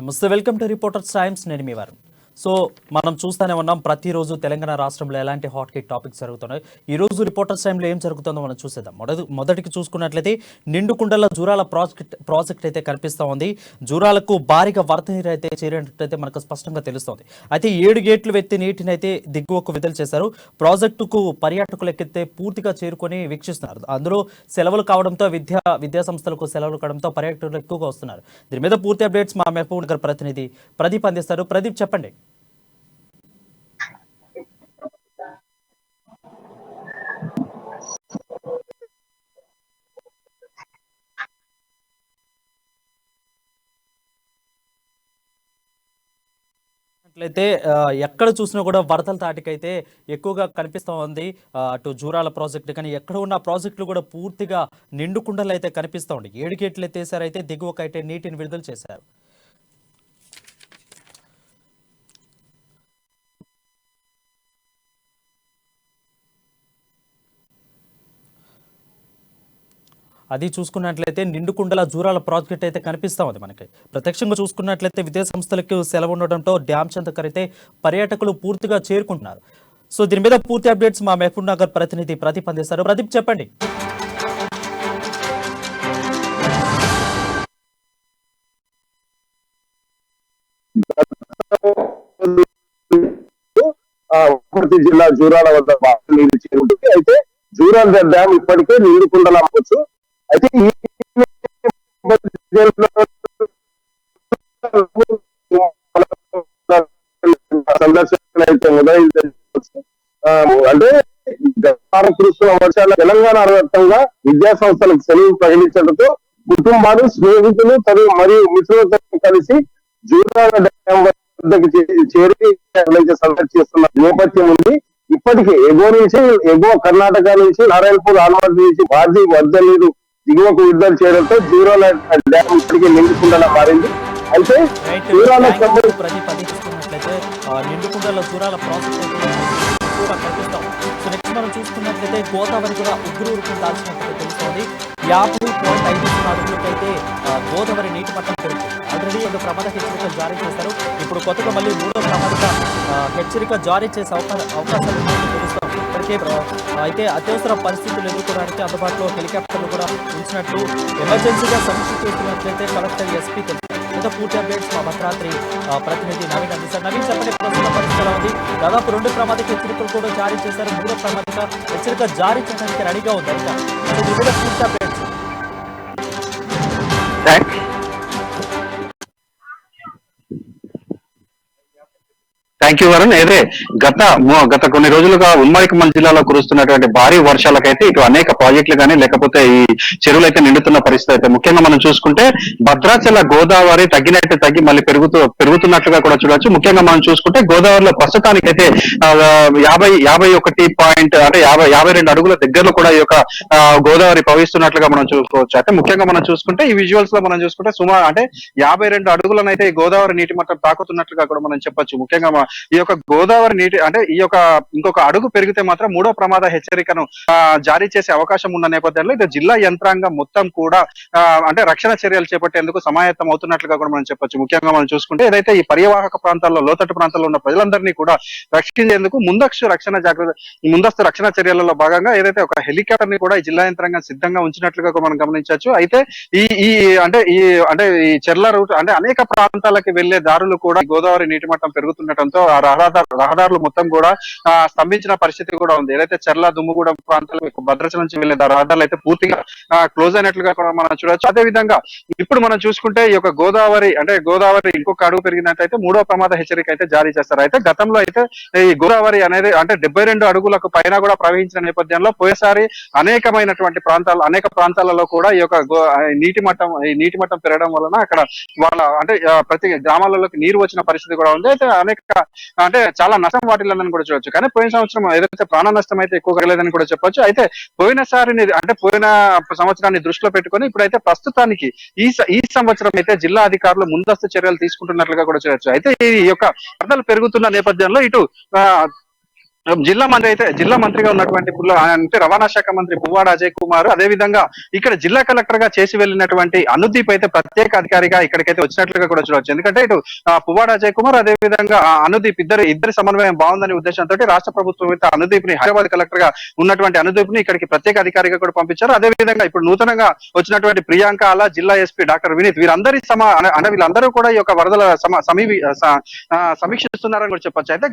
నమస్తే, welcome to reporters times. నేను మీ వారు. సో మనం చూస్తూనే ఉన్నాం, ప్రతిరోజు తెలంగాణ రాష్ట్రంలో ఎలాంటి హాట్ హిట్ టాపిక్స్ జరుగుతున్నాయి. ఈ రోజు రిపోర్టర్స్ టైంలో ఏం జరుగుతుందో మనం చూసేద్దాం. మొదటికి చూసుకున్నట్లయితే నిండుకుండల జూరాల ప్రాజెక్ట్ అయితే కనిపిస్తూ ఉంది. జూరాలకు భారీగా వరద నీరు అయితే చేరినట్టయితే మనకు స్పష్టంగా తెలుస్తోంది. అయితే 7 గేట్లు ఎత్తి నీటిని అయితే దిగువకు విడుదల చేశారు. ప్రాజెక్టుకు పర్యాటకులు ఎక్కితే పూర్తిగా చేరుకొని వీక్షిస్తున్నారు. అందులో సెలవులు కావడంతో విద్యా సంస్థలకు సెలవులు కావడంతో పర్యాటకులు ఎక్కువగా వస్తున్నారు. దీని మీద పూర్తి అప్డేట్స్ మా మహబూబ్ నగర్ ప్రతినిధి ప్రదీప్ అందిస్తారు. ప్రదీప్, చెప్పండి. అయితే ఎక్కడ చూసినా కూడా వరదల తాటికైతే ఎక్కువగా కనిపిస్తూ ఉంది. అటు జూరాల ప్రాజెక్టు కానీ ఎక్కడ ఉన్న ప్రాజెక్టులు కూడా పూర్తిగా నిండుకుండలు అయితే కనిపిస్తూ ఉంది. 7 గేట్లు ఎత్తేసారు, అయితే దిగువకైతే నీటిని విడుదల చేశారు. అది చూసుకున్నట్లయితే నిండుకుండల జూరాల ప్రాజెక్ట్ అయితే కనిపిస్తూ ఉంది. మనకి ప్రత్యక్షంగా చూసుకున్నట్లయితే విద్యా సంస్థలకు సెలవు ఉండడంతో డ్యామ్ చెంతకరైతే పర్యాటకులు పూర్తిగా చేరుకుంటున్నారు. సో దీని మీద పూర్తి అప్డేట్స్ మా మహబూబ్ నగర్ ప్రతినిధి ప్రదీప్ అందిస్తారు. ప్రదీప్, చెప్పండి. జిల్లా జూరాల వద్ద నీరు చేరుకుంటుంది. అయితే జూరాల డ్యామ్ ఇప్పటికే నిండుకుండలు అమ్మవచ్చు. అయితే ఈ సందర్శన అయితే అంటే కురుస్తున్న వర్షాల తెలంగాణ వ్యాప్తంగా విద్యా సంస్థలకు సెలవు ప్రకటించడంతో కుటుంబాలు, స్నేహితులు మరియు మిత్రులతో కలిసి జూరాల డ్యామ్ వద్దకు చేరి సందర్శిస్తున్న నేపథ్యం ఉంది. ఇప్పటికే ఎగువ కర్ణాటక నుంచి నారాయణపూర్ ఆల్వాడ్ నుంచి భారీ వరద నీరు దిగువకు విడుదల చేయడంతో జూరాల డ్యామ్ ఇప్పటికే నిండుకుండలా మారింది. అయితే నిండుకుండల జూరాల ప్రాజెక్ట్ కనిపిస్తాం. సో నెక్స్ట్ మనం చూసుకున్నట్లయితే గోదావరి కూడా ఉగ్రూరుకుందాల్సినట్టు తెలుస్తోంది. 50.5 అడుగులకైతే గోదావరి నీటి మట్టం పెరుగుతుంది. ఆల్రెడీ 2 ప్రమాద హెచ్చరికలు జారీ చేశారు. ఇప్పుడు కొత్తగా మళ్ళీ 3వ ప్రమాద హెచ్చరిక జారీ చేసే అవకాశాలు ఉన్నాయని తెలుస్తోంది. ఇప్పటికే అయితే అత్యవసర పరిస్థితులు ఎదుర్కోవడానికి అందుబాటులో హెలికాప్టర్లు కూడా ఉంచినట్లు ఎమర్జెన్సీగా సమీక్ష చేస్తున్నట్లయితే కలెక్టర్, ఎస్పీ తెలిపారు. పూర్తి అప్డేట్స్ మా భద్రాద్రి ప్రతినిధి నవీన్ అందిస్తారు. నవీన్, చెప్పండి, ప్రస్తుత పరిస్థితి ఉంది. దాదాపు 2 ప్రమాదక హెచ్చరికలు కూడా జారీ చేశారు. 3వ ప్రమాదక హెచ్చరిక జారీ చేయడానికి రెడీగా ఉంది. అయితే పూర్తి అప్డేట్స్. Thank you Varun. అయితే గత కొన్ని రోజులుగా ఉమ్మడి ఖమ్మం జిల్లాలో కురుస్తున్నటువంటి భారీ వర్షాలకైతే ఇటు అనేక ప్రాజెక్టులు కానీ లేకపోతే ఈ చెరువులు అయితే నిండుతున్న పరిస్థితి అయితే ముఖ్యంగా మనం చూసుకుంటే భద్రాచల గోదావరి తగ్గి మళ్ళీ పెరుగుతున్నట్లుగా కూడా చూడొచ్చు. ముఖ్యంగా మనం చూసుకుంటే గోదావరిలో ప్రస్తుతానికైతే 52 అడుగుల దగ్గరలో కూడా ఈ యొక్క గోదావరి ప్రవహిస్తున్నట్లుగా మనం చూసుకోవచ్చు. అయితే ముఖ్యంగా మనం చూసుకుంటే ఈ విజువల్స్ లో మనం చూసుకుంటే సుమారు 52 అడుగులనైతే గోదావరి నీటి మట్టం తాకుతున్నట్లుగా కూడా మనం చెప్పొచ్చు. ముఖ్యంగా ఈ యొక్క గోదావరి నీటి ఈ యొక్క ఇంకొక అడుగు పెరిగితే మాత్రం 3వ ప్రమాద హెచ్చరికను జారీ చేసే అవకాశం ఉన్న నేపథ్యంలో ఇది జిల్లా యంత్రాంగం మొత్తం కూడా రక్షణ చర్యలు చేపట్టేందుకు సమాయత్తం అవుతున్నట్లుగా కూడా మనం చెప్పొచ్చు. ముఖ్యంగా మనం చూసుకుంటే ఏదైతే ఈ పర్యావహక ప్రాంతాల్లో, లోతట్టు ప్రాంతాల్లో ఉన్న ప్రజలందరినీ కూడా రక్షించేందుకు ముందస్తు రక్షణ చర్యలలో భాగంగా ఏదైతే ఒక హెలికాప్టర్ ని కూడా ఈ జిల్లా యంత్రాంగం సిద్ధంగా ఉంచినట్లుగా మనం గమనించవచ్చు. అయితే ఈ చెర్ల రూట్ అనేక ప్రాంతాలకు వెళ్లే దారులు కూడా గోదావరి నీటి మట్టం పెరుగుతుండటంతో ఆ రహదారులు మొత్తం కూడా స్తంభించిన పరిస్థితి కూడా ఉంది. ఏదైతే చెర్ల, దుమ్ముగూడెం ప్రాంతాలు భద్రాచలం నుంచి వెళ్లే రహదారులు అయితే పూర్తిగా క్లోజ్ అయినట్లుగా కూడా మనం చూడొచ్చు. అదే విధంగా ఇప్పుడు మనం చూసుకుంటే ఈ యొక్క గోదావరి ఇంకొక అడుగు పెరిగినట్టయితే 3వ ప్రమాద హెచ్చరిక అయితే జారీ చేస్తారు. అయితే గతంలో అయితే ఈ గోదావరి అనేది 72 అడుగులకు పైన కూడా ప్రవహించిన నేపథ్యంలో పోయేసారి అనేక ప్రాంతాలలో కూడా ఈ యొక్క నీటి మట్టం పెరగడం వలన అక్కడ ప్రతి గ్రామాలలోకి నీరు వచ్చిన పరిస్థితి కూడా ఉంది. అయితే చాలా నష్టం వాటిల్లని కూడా చూడొచ్చు. కానీ పోయిన సంవత్సరం ఏదైతే ప్రాణ నష్టం అయితే ఎక్కువ కలగలేదని కూడా చెప్పొచ్చు. అయితే పోయిన సంవత్సరాన్ని దృష్టిలో పెట్టుకొని ఇప్పుడైతే ప్రస్తుతానికి ఈ సంవత్సరం అయితే జిల్లా అధికారులు ముందస్తు చర్యలు తీసుకుంటున్నట్లుగా కూడా చూడొచ్చు. అయితే ఈ యొక్క వరదలు పెరుగుతున్న నేపథ్యంలో ఇటు జిల్లా మంత్రిగా ఉన్నటువంటి అంటే రవాణా శాఖ మంత్రి పువ్వాడ అజయ్ కుమార్, అదే విధంగా ఇక్కడ జిల్లా కలెక్టర్ గా చేసి వెళ్ళినటువంటి అనుదీప్ అయితే ప్రత్యేక అధికారిగా ఇక్కడికైతే వచ్చినట్లుగా కూడా చూడవచ్చు. ఎందుకంటే ఇటు పువ్వాడ అజయ్ కుమార్, అదే విధంగా అనుదీప్ ఇద్దరి సమన్వయం బాగుందనే ఉద్దేశంతో రాష్ట్ర ప్రభుత్వం అయితే అనుదీప్ ని, హైదరాబాద్ కలెక్టర్ గా ఉన్నటువంటి అనుదీప్ ని ఇక్కడికి ప్రత్యేక అధికారిగా కూడా పంపించారు. అదే విధంగా ఇప్పుడు నూతనంగా వచ్చినటువంటి ప్రియాంక అలా, జిల్లా ఎస్పీ డాక్టర్ వినీత్, వీళ్ళందరూ కూడా ఈ యొక్క వరదల సమీక్షిస్తున్నారని కూడా చెప్పొచ్చు. అయితే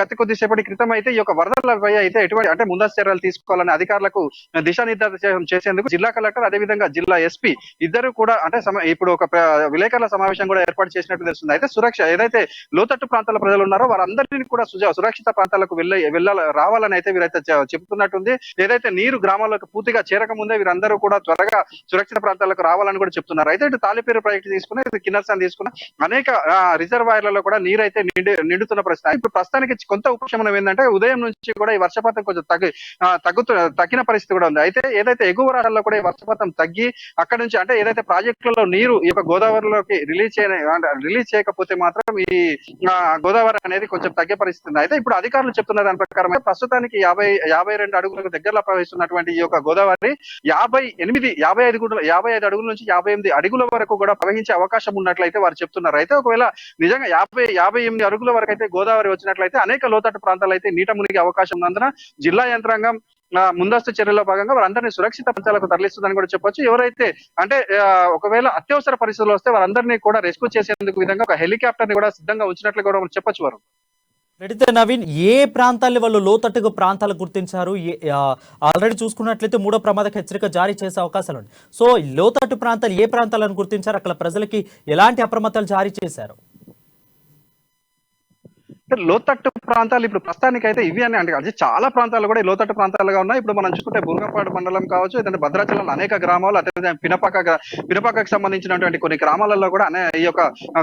గత కొద్దిసేపటి క్రితం అయితే ఈ యొక్క వరదలపై అయితే ఎటువంటి అంటే ముందస్తు చర్యలు తీసుకోవాలని అధికారులకు దిశానిర్దేశం చేసేందుకు జిల్లా కలెక్టర్, అదే విధంగా జిల్లా ఎస్పీ ఇద్దరు కూడా అంటే ఇప్పుడు ఒక విలేకరుల సమావేశం కూడా ఏర్పాటు చేసినట్టు తెలుస్తుంది. అయితే ఏదైతే లోతట్టు ప్రాంతాల ప్రజలు ఉన్నారో వారందరినీ కూడా సురక్షిత ప్రాంతాలకు రావాలని అయితే వీరైతే చెప్తున్నట్టుంది. ఏదైతే నీరు గ్రామాలకు పూర్తిగా చేరకముందే వీరందరూ కూడా త్వరగా సురక్షిత ప్రాంతాలకు రావాలని కూడా చెప్తున్నారు. అయితే ఇటు తాలిపేరు ప్రాజెక్టు తీసుకున్న, ఇటు కిన్నెరసాని తీసుకున్న అనేక రిజర్వాయర్లలో కూడా నీరు అయితే నిండుతున్న పరిస్థితి. ఇప్పుడు ప్రస్తుతానికి కొంత ఉపశమనం ఏంటంటే ఉదయం నుంచి కూడా ఈ వర్షపాతం కొంచెం తగ్గిన పరిస్థితి కూడా ఉంది. అయితే ఏదైతే ఎగువ రాష్ట్రాల్లో కూడా ఈ వర్షపాతం తగ్గి అక్కడ నుంచి అంటే ఏదైతే ప్రాజెక్టులలో నీరు ఈ యొక్క గోదావరిలోకి రిలీజ్ చేయకపోతే మాత్రం ఈ గోదావరి అనేది కొంచెం తగ్గే పరిస్థితి ఉంది. అయితే ఇప్పుడు అధికారులు చెప్తున్న దాని ప్రకారం ప్రస్తుతానికి 52 అడుగులకు దగ్గరలో ప్రవహిస్తున్నటువంటి ఈ యొక్క గోదావరి 55 అడుగుల నుంచి 58 అడుగుల వరకు కూడా ప్రవహించే అవకాశం ఉన్నట్లయితే వారు చెప్తున్నారు. అయితే ఒకవేళ నిజంగా 58 అడుగుల వరకు అయితే గోదావరి వచ్చినట్లయితే అనేక లోతట్టు ప్రాంతాలు అయితే నీట మునిగే అవకాశం ఉన్నందున జిల్లా యంత్రాంగం ముందస్తు చర్యల్లో భాగంగా వారందరినీ సురక్షిత ప్రాంతాలకు తరలిస్తుందని కూడా చెప్పొచ్చు. ఎవరైతే అంటే ఒకవేళ అత్యవసర పరిస్థితులు వస్తే వారందరినీ కూడా రెస్క్యూ చేసేందుకు విధంగా ఒక హెలికాప్టర్ ని కూడా సిద్ధంగా ఉంచినట్లు కూడా చెప్పొచ్చు. వారు అయితే నవీన్, ఏ ప్రాంతాల్లో వాళ్ళు లోతట్టుగా ప్రాంతాలు గుర్తించారు? ఆల్రెడీ చూసుకున్నట్లయితే 3వ ప్రమాద హెచ్చరిక జారీ చేసే అవకాశాలు ఉన్నాయి. సో లోతట్టు ప్రాంతాలు ఏ ప్రాంతాలను గుర్తించారు? అక్కడ ప్రజలకి ఎలాంటి అప్రమత్తాలు జారీ చేశారు? లోతట్టు ప్రాంతాలు ఇప్పుడు ప్రస్తుతానికి అయితే ఇవి అని అంటే అది చాలా ప్రాంతాలు కూడా లోతట్టు ప్రాంతాలుగా ఉన్నాయి. ఇప్పుడు మనం చూసుకుంటే బుర్గపాడు మండలం కావచ్చు, ఏదంటే భద్రాచలంలో అనేక గ్రామాలు, అదేవిధంగా పినపాకకు సంబంధించినటువంటి కొన్ని గ్రామాలలో కూడా ఈ యొక్క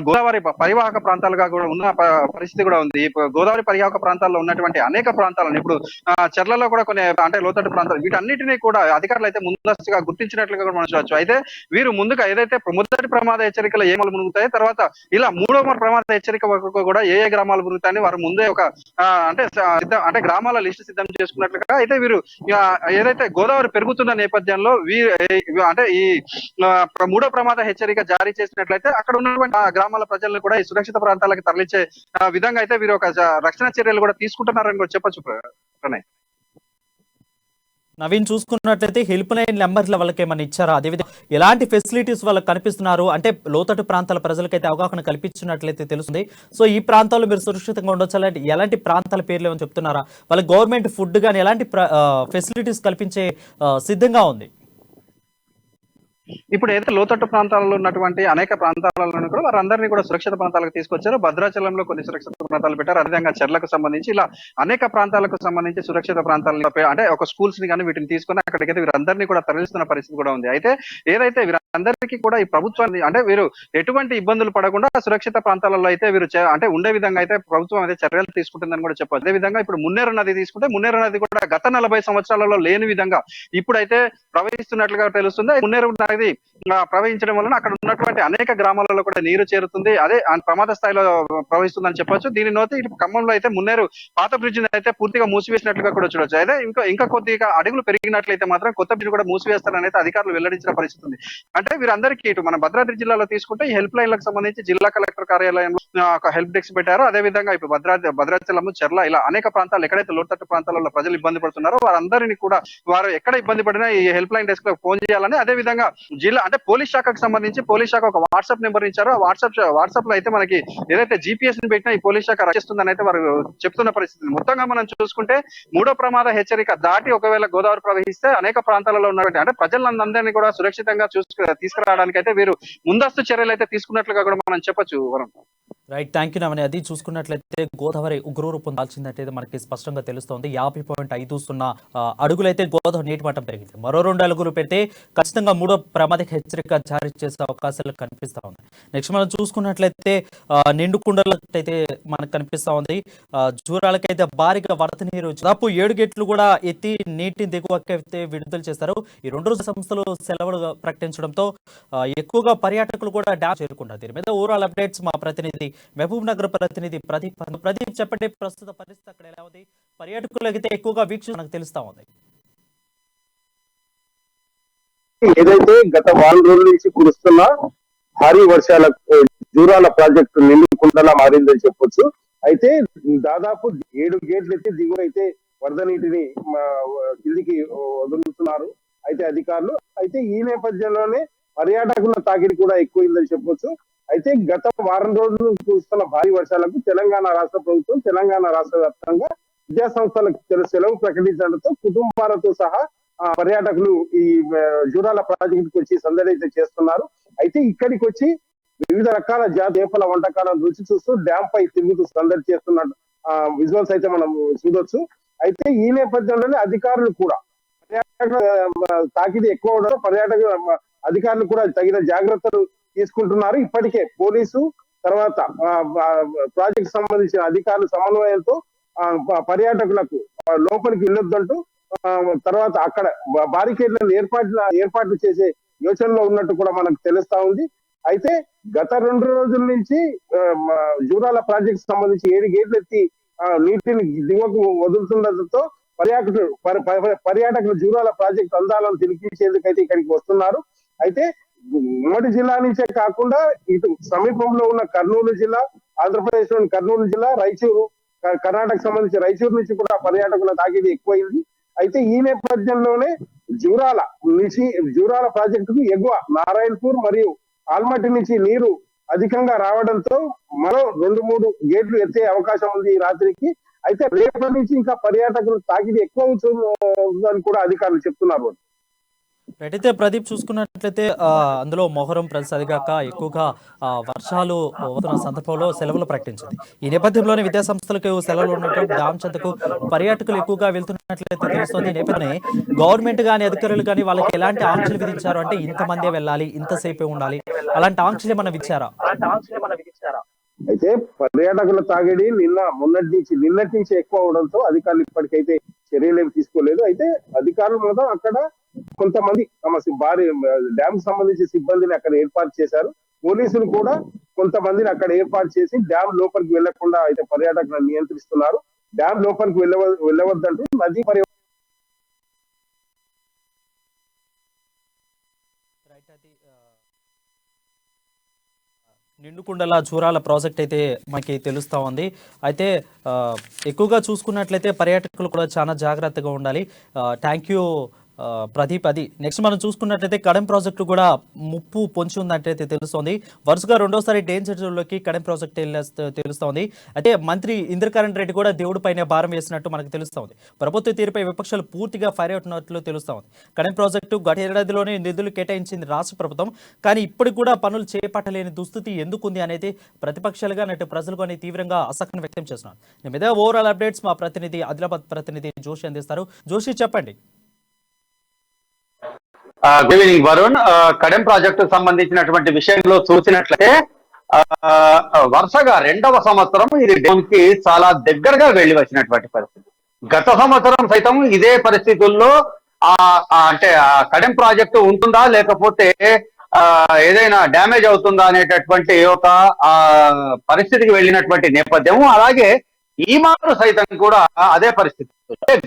గోదావరి పరివాహక ప్రాంతాలుగా కూడా ఉన్న పరిస్థితి కూడా ఉంది. గోదావరి పరివాహక ప్రాంతాల్లో ఉన్నటువంటి అనేక ప్రాంతాలను ఇప్పుడు చెర్లలో కూడా కొన్ని అంటే లోతట్టు ప్రాంతాలు వీటన్నిటినీ కూడా అధికారులు అయితే ముందస్తుగా గుర్తించినట్లుగా కూడా మనం చూడవచ్చు. అయితే వీరు ముందుగా ఏదైతే మొదటి ప్రమాద హెచ్చరికలు ఏ మునుగుతాయి, తర్వాత ఇలా 3వ ప్రమాద హెచ్చరిక వరకు కూడా ఏ గ్రామాలు మునుగుతాయి వారు ముందే ఒక అంటే గ్రామాల లిస్టు సిద్ధం చేసుకున్నట్లుగా అయితే వీరు ఏదైతే గోదావరి పెరుగుతున్న నేపథ్యంలో అంటే ఈ 3వ ప్రమాద హెచ్చరిక జారీ చేసినట్లయితే అక్కడ ఉన్నటువంటి గ్రామాల ప్రజలను కూడా ఈ సురక్షిత ప్రాంతాలకు తరలించే విధంగా అయితే వీరు ఒక రక్షణ చర్యలు కూడా తీసుకుంటున్నారని కూడా చెప్పొచ్చు. ప్రణయ్, నవీన్, చూసుకున్నట్లయితే హెల్ప్ లైన్ నెంబర్ల వాళ్ళకి ఏమైనా ఇచ్చారా? అదేవిధంగా ఎలాంటి ఫెసిలిటీస్ వాళ్ళకి కనిపిస్తున్నారు? అంటే లోతట్టు ప్రాంతాల ప్రజలకైతే అవగాహన కల్పించినట్లయితే తెలుస్తుంది. సో ఈ ప్రాంతాల్లో మీరు సురక్షితంగా ఉండొచ్చు, అలాంటి ఎలాంటి ప్రాంతాల పేర్లు ఏమని చెప్తున్నారా? వాళ్ళ గవర్నమెంట్ ఫుడ్ కానీ ఎలాంటి ఫెసిలిటీస్ కల్పించే సిద్ధంగా ఉంది? ఇప్పుడు ఏదైతే లోతట్టు ప్రాంతాలలో ఉన్నటువంటి అనేక ప్రాంతాలను కూడా వారందరినీ కూడా సురక్షిత ప్రాంతాలకు తీసుకొచ్చారు. భద్రాచలంలో కొన్ని సురక్షిత ప్రాంతాలు పెట్టారు. అదేవిధంగా చెర్లకు సంబంధించి ఇలా అనేక ప్రాంతాలకు సంబంధించి సురక్షిత ప్రాంతాలను అంటే ఒక స్కూల్స్ ని కానీ వీటిని తీసుకుని అక్కడికైతే వీరందరినీ కూడా తరలిస్తున్న పరిస్థితి కూడా ఉంది. అయితే ఏదైతే వీరందరికీ కూడా ఈ ప్రభుత్వాన్ని అంటే వీరు ఎటువంటి ఇబ్బందులు పడకుండా సురక్షిత ప్రాంతాలలో అయితే వీరు అంటే ఉండే విధంగా అయితే ప్రభుత్వం అయితే చర్యలు తీసుకుంటుందని కూడా చెప్పారు. అదేవిధంగా ఇప్పుడు మున్నేరు నది తీసుకుంటే మున్నేరు నది కూడా గత 40 సంవత్సరాలలో లేని విధంగా ఇప్పుడైతే ప్రవహిస్తున్నట్లుగా తెలుస్తుంది. మున్నేరు నది ప్రవహించడం వలన అక్కడ ఉన్నటువంటి అనేక గ్రామాలలో కూడా నీరు చేరుతుంది. అదే ప్రమాద స్థాయిలో ప్రవహిస్తుందని చెప్పొచ్చు. దీని నోతి ఇటు ఖమ్మంలో అయితే మున్నేరు పాత బ్రిడ్జ్ అయితే పూర్తిగా మూసివేసినట్లుగా కూడా చూడొచ్చు. అయితే ఇంకా కొద్దిగా అడుగులు పెరిగినట్లయితే మాత్రం కొత్త బ్రిడ్జ్ కూడా మూసివేస్తారని అయితే అధికారులు వెల్లడించిన పరిస్థితి ఉంది. అంటే వీరందరికీ ఇటు మన భద్రాద్రి జిల్లాలో తీసుకుంటే ఈ హెల్ప్ లైన్లకు సంబంధించి జిల్లా కలెక్టర్ కార్యాలయంలో ఒక హెల్ప్ డెస్క్ పెట్టారు. అదే విధంగా ఇప్పుడు భద్రాచలం, చెర్ల ఇలా అనేక ప్రాంతాలు ఎక్కడైతే లోతట్టు ప్రాంతాలలో ప్రజలు ఇబ్బంది పడుతున్నారో వారందరినీ కూడా వారు ఎక్కడ ఇబ్బంది పడినా ఈ హెల్ప్ లైన్ డెస్క్ లో ఫోన్ చేయాలని, అదే విధంగా జిల్లా అంటే పోలీస్ శాఖకు సంబంధించి పోలీస్ శాఖ ఒక వాట్సాప్ నెంబర్ ఇచ్చారు. ఆ వాట్సాప్ లో అయితే మనకి ఏదైతే జీపీఎస్ ని పెట్టినా ఈ పోలీస్ శాఖ రక్షిస్తుందని అయితే వారు చెప్తున్న పరిస్థితి. మొత్తంగా మనం చూసుకుంటే 3వ ప్రమాద హెచ్చరిక దాటి ఒకవేళ గోదావరి ప్రవహిస్తే అనేక ప్రాంతాలలో ఉన్నటువంటి అంటే ప్రజలందరినీ కూడా సురక్షితంగా తీసుకురావడానికి అయితే వీరు ముందస్తు చర్యలు అయితే తీసుకున్నట్లుగా కూడా మనం చెప్పొచ్చు. వరం, రైట్, థ్యాంక్ యూ నవని. అది చూసుకున్నట్లయితే గోదావరి ఉగ్రరూపం దాల్చిందంటే మనకి స్పష్టంగా తెలుస్తోంది. 50.50 అడుగులైతే గోదావరి నీటి మట్టం పెరిగింది. మరో 2 అడుగులు పెడితే ఖచ్చితంగా 3వ ప్రమాద హెచ్చరిక జారీ చేసే అవకాశాలు కనిపిస్తా ఉన్నాయి. నెక్స్ట్ మనం చూసుకున్నట్లయితే నిండు కుండలకైతే మనకు కనిపిస్తా ఉంది. జూరాలకైతే భారీగా వరద నీరు దాదాపు 7 గేట్లు కూడా ఎత్తి నీటిని దిగువకైతే విడుదల చేస్తారు. ఈ 2 సంస్థలు సెలవులు ప్రకటించడంతో ఎక్కువగా పర్యాటకులు కూడా డ్యామ్ చేరుకుంటారు. దీని మీద ఓవరాల్ అప్డేట్స్ మా ప్రతినిధి మహబూబ్ నగర్ ప్రతినిధి ప్రదీప్. ప్రదీప్, చెప్పండి, ప్రస్తుత పరిస్థితి అక్కడ ఎలా ఉంది? పర్యాటకులకైతే ఎక్కువగా వీక్షణ మనకు తెలుస్తా ఉంది. ఏదైతే గత వారం రోజుల నుంచి కురుస్తున్న భారీ వర్షాల జూరాల ప్రాజెక్టు నిండుకుండలా మారిందని చెప్పొచ్చు. అయితే దాదాపు 7 గేట్లు ఎత్తి దిగువ అయితే వరద నీటిని కిందికి వదులుతున్నారు అయితే అధికారులు. అయితే ఈ నేపథ్యంలోనే పర్యాటకుల తాకిడి కూడా ఎక్కువైందని చెప్పొచ్చు. అయితే గత వారం రోజులు కురుస్తున్న భారీ వర్షాలకు తెలంగాణ రాష్ట్ర ప్రభుత్వం, తెలంగాణ రాష్ట్ర వ్యాప్తంగా విద్యా సంస్థలకు సెలవు ప్రకటించడంతో కుటుంబాలతో సహా పర్యాటకులు ఈ జూరాల ప్రాజెక్టుకి వచ్చి సందడి అయితే చేస్తున్నారు. అయితే ఇక్కడికి వచ్చి వివిధ రకాల చేపల వంటకాలను రుచి చూస్తూ డ్యామ్ పై తిరుగుతూ సందడి చేస్తున్న విజువల్స్ అయితే మనం చూడొచ్చు. అయితే ఈ నేపథ్యంలోనే అధికారులు కూడా పర్యాటక తాకిడి ఎక్కువ ఉండడం పర్యాటక అధికారులు కూడా తగిన జాగ్రత్తలు తీసుకుంటున్నారు. ఇప్పటికే పోలీసు తర్వాత ప్రాజెక్ట్ సంబంధించిన అధికారుల సమన్వయంతో పర్యాటకులకు లోపలికి వెళ్ళొద్దంటూ తర్వాత అక్కడ బారికేడ్లను ఏర్పాట్లు చేసే యోచనలో ఉన్నట్టు కూడా మనకు తెలుస్తా ఉంది. అయితే గత 2 రోజుల నుంచి జూరాల ప్రాజెక్ట్ సంబంధించి 7 గేట్లు ఎత్తి నీటిని దిగువకు వదులుతుండటంతో పర్యాటకులు జూరాల ప్రాజెక్ట్ అందాలను తిరిగించేందుకైతే ఇక్కడికి వస్తున్నారు. అయితే ఉమ్మడి జిల్లా నుంచే కాకుండా ఇటు సమీపంలో ఉన్న కర్నూలు జిల్లా, ఆంధ్రప్రదేశ్ లోని కర్నూలు జిల్లా, రాయచూరు, కర్ణాటక సంబంధించి రాయచూరు నుంచి కూడా పర్యాటకుల తాకిడి ఎక్కువైంది. అయితే ఈ నేపథ్యంలోనే జూరాల ప్రాజెక్టుకు ఎగువ నారాయణపూర్ మరియు ఆల్మట్టి నుంచి నీరు అధికంగా రావడంతో మరో 2-3 గేట్లు ఎత్తే అవకాశం ఉంది ఈ రాత్రికి. అయితే రేపటి నుంచి ఇంకా పర్యాటకులు తాకిడి ఎక్కువ అవుతుందని కూడా అధికారులు చెప్తున్నారు. అయితే ప్రదీప్, చూసుకున్నట్లయితే అందులో మొహరం ప్రతిసారిగాక ఎక్కువగా వర్షాలు అవుతున్న సందర్భంలో సెలవులు ప్రకటించింది. ఈ నేపథ్యంలోనే విద్యాసంస్థలకు సెలవులు ఉన్నట్టు డ్యామ్ చెంతకు పర్యాటకులు ఎక్కువగా వెళ్తున్నట్లయితే తెలుస్తుంది. ఈ నేపథ్యంలో గవర్నమెంట్ కానీ అధికారులు కానీ వాళ్ళకి ఎలాంటి ఆంక్షలు విధించారు? అంటే ఇంతమందే వెళ్ళాలి, ఇంతసేపే ఉండాలి, అలాంటి ఆంక్షలు ఏమన్నా విధించారా? అయితే పర్యాటకుల తాగిడి నిన్నటి నుంచి ఎక్కువ అవడంతో అధికారులు ఇప్పటికైతే చర్యలు తీసుకోలేదు. అయితే అధికారులు మాత్రం అక్కడ కొంతమంది భారీ డ్యామ్ సంబంధించి సిబ్బందిని అక్కడ ఏర్పాటు చేశారు. పోలీసులు కూడా కొంతమందిని అక్కడ ఏర్పాటు చేసి డ్యామ్ లోపలికి వెళ్లకుండా అయితే పర్యాటకులను నియంత్రిస్తున్నారు. డ్యామ్ లోపలికి వెళ్ళవద్దంటూ నదీ నిండుకుండల జూరాల ప్రాజెక్ట్ అయితే మనకి తెలుస్తూ ఉంది. అయితే ఎక్కువగా చూసుకున్నట్లయితే పర్యాటకులు కూడా చాలా జాగ్రత్తగా ఉండాలి. Thank you Pradeep. అది నెక్స్ట్ మనం చూసుకున్నట్లయితే కడెం ప్రాజెక్టు కూడా ముప్పు పొంచి ఉందంటే తెలుస్తోంది. వరుసగా 2వ సారి డేంజర్ జోన్లోకి కడెం ప్రాజెక్ట్ తెలుస్తోంది. అయితే మంత్రి ఇంద్రకరణ్ రెడ్డి కూడా దేవుడి పైన భారం వేసినట్టు మనకు తెలుస్తోంది. ప్రభుత్వ తీరుపై విపక్షాలు పూర్తిగా ఫైర్ అవుతున్నట్లు తెలుస్తోంది. కడెం ప్రాజెక్టు గత ఏడాదిలోనే నిధులు కేటాయించింది రాష్ట్ర ప్రభుత్వం. కానీ ఇప్పటికి కూడా పనులు చేపట్టలేని దుస్థితి ఎందుకుంది అనేది ప్రతిపక్షాలుగా నటు ప్రజలు కానీ తీవ్రంగా అసహనం వ్యక్తం చేస్తున్నారు. దీని మీద ఓవరాల్ అప్డేట్స్ మా ప్రతినిధి ఆదిలాబాద్ ప్రతినిధి జోషి అందిస్తారు. జోషి, చెప్పండి. Good evening Varun. Kadem project సంబంధించినటువంటి విషయంలో చూసినట్లయితే వరుసగా 2వ సంవత్సరం ఇది డౌన్ కి చాలా దగ్గరగా వెళ్లి వచ్చినటువంటి పరిస్థితి. గత సంవత్సరం సైతం ఇదే పరిస్థితుల్లో అంటే కడెం ప్రాజెక్టు ఉంటుందా లేకపోతే ఏదైనా డ్యామేజ్ అవుతుందా అనేటటువంటి ఒక పరిస్థితికి వెళ్ళినటువంటి నేపథ్యం. అలాగే ఈ మాత్రం సైతం కూడా అదే పరిస్థితి.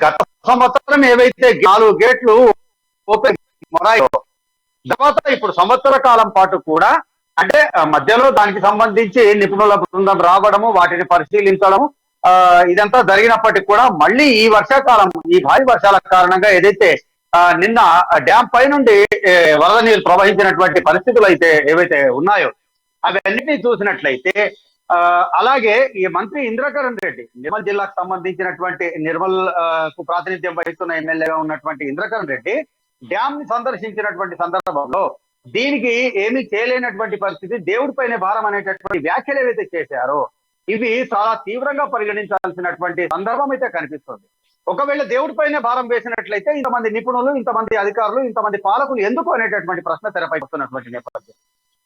గత సంవత్సరం ఏవైతే 4 గేట్లు ఓపెన్ తర్వాత ఇప్పుడు సంవత్సర కాలం పాటు కూడా అంటే మధ్యలో దానికి సంబంధించి నిపుణుల బృందం రావడము, వాటిని పరిశీలించడము ఇదంతా జరిగినప్పటికీ కూడా మళ్ళీ ఈ వర్షాకాలం, ఈ భారీ వర్షాల కారణంగా ఏదైతే నిన్న డ్యామ్ పై నుండి వరద నీరు ప్రవహించినటువంటి పరిస్థితులు అయితే ఏవైతే ఉన్నాయో అవన్నిటినీ చూసినట్లయితే అలాగే ఈ మంత్రి ఇంద్రకరణ్ రెడ్డి, నిర్మల్ జిల్లాకు సంబంధించినటువంటి నిర్మల్ కు ప్రాతినిధ్యం వహిస్తున్న ఎమ్మెల్యేగా ఉన్నటువంటి ఇంద్రకరణ్ రెడ్డి డ్యామ్ ని సందర్శించినటువంటి సందర్భంలో దీనికి ఏమీ చేయలేనటువంటి పరిస్థితి, దేవుడిపైనే భారం అనేటటువంటి వ్యాఖ్యలు ఏవైతే చేశారో ఇవి చాలా తీవ్రంగా పరిగణించాల్సినటువంటి సందర్భం అయితే కనిపిస్తుంది. ఒకవేళ దేవుడిపైనే భారం వేసినట్లయితే ఇంతమంది నిపుణులు, ఇంతమంది అధికారులు, ఇంతమంది పాలకులు ఎందుకు అనేటటువంటి ప్రశ్న తెరపై వస్తున్నటువంటి నేపథ్యం.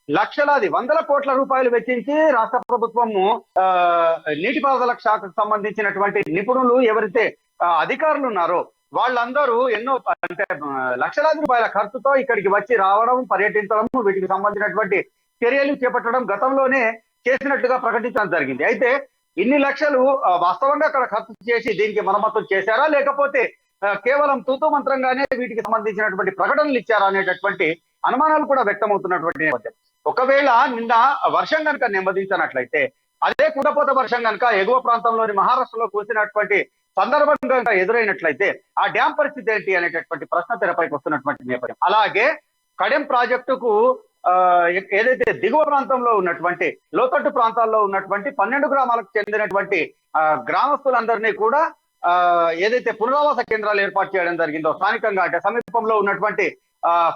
లక్షలాది 100 కోట్ల రూపాయలు వెచ్చించి రాష్ట్ర ప్రభుత్వము నీటిపారుదల శాఖకు సంబంధించినటువంటి నిపుణులు ఎవరైతే అధికారులు ఉన్నారో వాళ్ళందరూ ఎన్నో అంటే లక్షలాది రూపాయల ఖర్చుతో ఇక్కడికి వచ్చి రావడం, పర్యటించడం, వీటికి సంబంధించినటువంటి చర్యలు చేపట్టడం గతంలోనే చేసినట్టుగా ప్రకటించడం జరిగింది. అయితే ఇన్ని లక్షలు వాస్తవంగా అక్కడ ఖర్చు చేసి దీనికి మరమ్మతులు చేశారా, లేకపోతే కేవలం తూతూ మంత్రంగానే వీటికి సంబంధించినటువంటి ప్రకటనలు ఇచ్చారా అనేటటువంటి అనుమానాలు కూడా వ్యక్తమవుతున్నటువంటి నేపథ్యం. ఒకవేళ నిన్న వర్షం కనుక నెమ్మదించినట్లయితే, అదే కుండపోత వర్షం కనుక ఎగువ ప్రాంతంలోని మహారాష్ట్రలో కురిసినటువంటి సందర్భంగా ఎదురైనట్లయితే ఆ డ్యామ్ పరిస్థితి ఏంటి అనేటటువంటి ప్రశ్న తెరపైకి వస్తున్నటువంటి నేపథ్యం. అలాగే కడెం ప్రాజెక్టుకు ఏదైతే దిగువ ప్రాంతంలో ఉన్నటువంటి లోతట్టు ప్రాంతాల్లో ఉన్నటువంటి 12 గ్రామాలకు చెందినటువంటి గ్రామస్తులందరినీ కూడా ఏదైతే పునరావాస కేంద్రాలు ఏర్పాటు చేయడం జరిగిందో స్థానికంగా, అంటే సమీపంలో ఉన్నటువంటి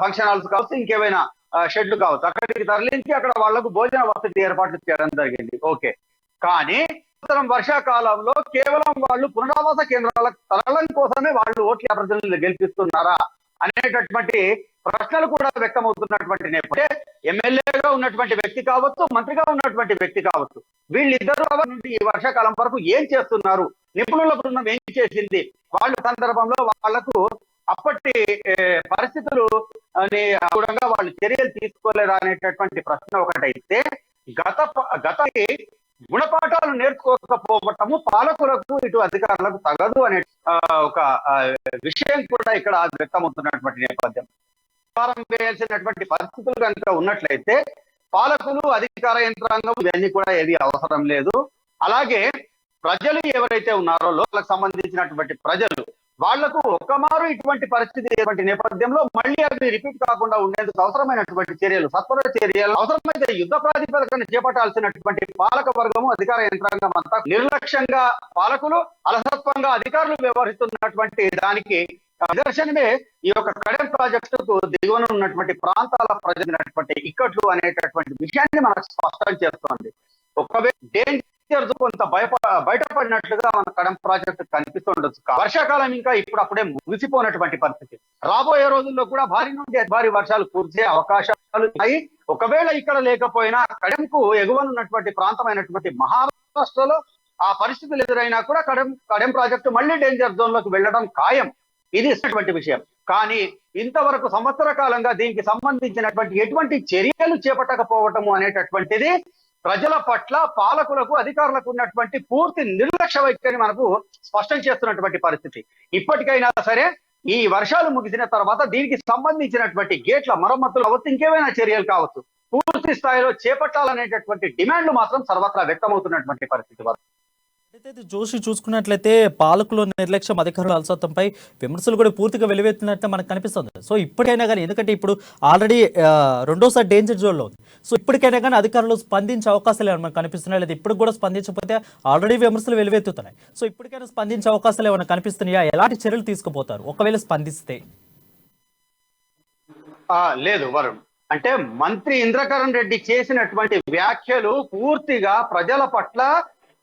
ఫంక్షన్ హాల్స్ కావచ్చు, ఇంకేమైనా షెడ్లు కావచ్చు, అక్కడికి తరలించి అక్కడ వాళ్లకు భోజన వసతి ఏర్పాట్లు చేయడం జరిగింది. ఓకే, కానీ వర్షాకాలంలో కేవలం వాళ్ళు పునరావాస కేంద్రాలకు తరలడం కోసమే వాళ్ళు ఓట్ల ప్రజలను గెలిపిస్తున్నారా అనేటటువంటి ప్రశ్నలు కూడా వ్యక్తమవుతున్నటువంటి నేపథ్యం. ఎమ్మెల్యేగా ఉన్నటువంటి వ్యక్తి కావచ్చు, మంత్రిగా ఉన్నటువంటి వ్యక్తి కావచ్చు, వీళ్ళిద్దరూ నుండి ఈ వర్షాకాలం వరకు ఏం చేస్తున్నారు, నిపుణుల బృందం ఏం చేసింది, వాళ్ళ సందర్భంలో వాళ్లకు అప్పటి పరిస్థితులు అనుగుణంగా వాళ్ళు చర్యలు తీసుకోలేరా అనేటటువంటి ప్రశ్న ఒకటైతే, గత గుణపాఠాలు నేర్చుకోకపోవటము పాలకులకు ఇటు అధికారులకు తగదు అనే ఒక విషయం కూడా ఇక్కడ వ్యక్తమవుతున్నటువంటి నేపథ్యం. వేయాల్సినటువంటి పరిస్థితులు కనుక ఉన్నట్లయితే పాలకులు, అధికార యంత్రాంగం ఇవన్నీ కూడా ఏది అవసరం లేదు. అలాగే ప్రజలు ఎవరైతే ఉన్నారో, లోకలకు సంబంధించినటువంటి ప్రజలు, వాళ్లకు ఒక్కమారు ఇటువంటి పరిస్థితి నేపథ్యంలో మళ్ళీ అవి రిపీట్ కాకుండా ఉండేందుకు అవసరమైనటువంటి చర్యలు, సత్వర చర్యలు, అవసరమైతే యుద్ధ ప్రాతిపదికన చేపట్టాల్సినటువంటి పాలక వర్గము, అధికార యంత్రాంగం అంతా నిర్లక్ష్యంగా పాలకులు, అలసత్వంగా అధికారులు వ్యవహరిస్తున్నటువంటి దానికి నిదర్శనమే ఈ యొక్క కడెం ప్రాజెక్టుకు దిగువన ఉన్నటువంటి ప్రాంతాల ప్రజలైనటువంటి ఇక్కట్లు అనేటటువంటి విషయాన్ని మనకు స్పష్టం చేస్తోంది. ఒకవేళ డేంజర్ కొంత బయటపడినట్లుగా మన కడెం ప్రాజెక్టు కనిపిస్తుండొచ్చు. వర్షాకాలం ఇంకా ఇప్పుడప్పుడే ముగిసిపోయినటువంటి పరిస్థితి. రాబోయే రోజుల్లో కూడా భారీ నుండి భారీ వర్షాలు కురిసే అవకాశాలు ఉన్నాయి. ఒకవేళ ఇక్కడ లేకపోయినా కడెంకు ఎగువనున్నటువంటి ప్రాంతమైనటువంటి మహారాష్ట్రలో ఆ పరిస్థితులు ఎదురైనా కూడా కడెం ప్రాజెక్టు మళ్ళీ డేంజర్ జోన్ లోకి వెళ్ళడం ఖాయం. ఇది ఇచ్చినటువంటి విషయం. కానీ ఇంతవరకు సంవత్సర కాలంగా దీనికి సంబంధించినటువంటి ఎటువంటి చర్యలు చేపట్టకపోవటము అనేటటువంటిది ప్రజల పట్ల, పాలకులకు, అధికారులకు ఉన్నటువంటి పూర్తి నిర్లక్ష్య వైఖరిని మనకు స్పష్టం చేస్తున్నటువంటి పరిస్థితి. ఇప్పటికైనా సరే ఈ వర్షాలు ముగిసిన తర్వాత దీనికి సంబంధించినటువంటి గేట్ల మరమ్మతులు కావచ్చు, ఇంకేమైనా చర్యలు కావచ్చు, పూర్తి స్థాయిలో చేపట్టాలనేటటువంటి డిమాండ్లు మాత్రం సర్వత్రా వ్యక్తమవుతున్నటువంటి పరిస్థితి. అయితే జోషి చూసుకున్నట్లయితే పాలకుల నిర్లక్ష్యం, అధికారుల అలసత్వంపై విమర్శలు కూడా పూర్తిగా వెలువెత్తినట్టు మనకు కనిపిస్తుంది. సో ఇప్పటికైనా కానీ, ఎందుకంటే ఇప్పుడు ఆల్రెడీ రెండోసారి డేంజర్ జోన్లో ఉంది, సో ఇప్పటికైనా కానీ అధికారులు స్పందించే అవకాశాలు ఏమైనా మనకు కనిపిస్తున్నాయి, లేదా ఇప్పుడు కూడా స్పందించకపోతే ఆల్రెడీ విమర్శలు వెలువెత్తుతున్నాయి. సో ఇప్పటికైనా స్పందించే అవకాశాలు ఏమైనా కనిపిస్తున్నాయా? ఎలాంటి చర్యలు తీసుకుపోతారు ఒకవేళ స్పందిస్తే? లేదు వరుణ్, అంటే మంత్రి ఇంద్రకరణ్ రెడ్డి చేసినటువంటి వ్యాఖ్యలు పూర్తిగా ప్రజల పట్ల,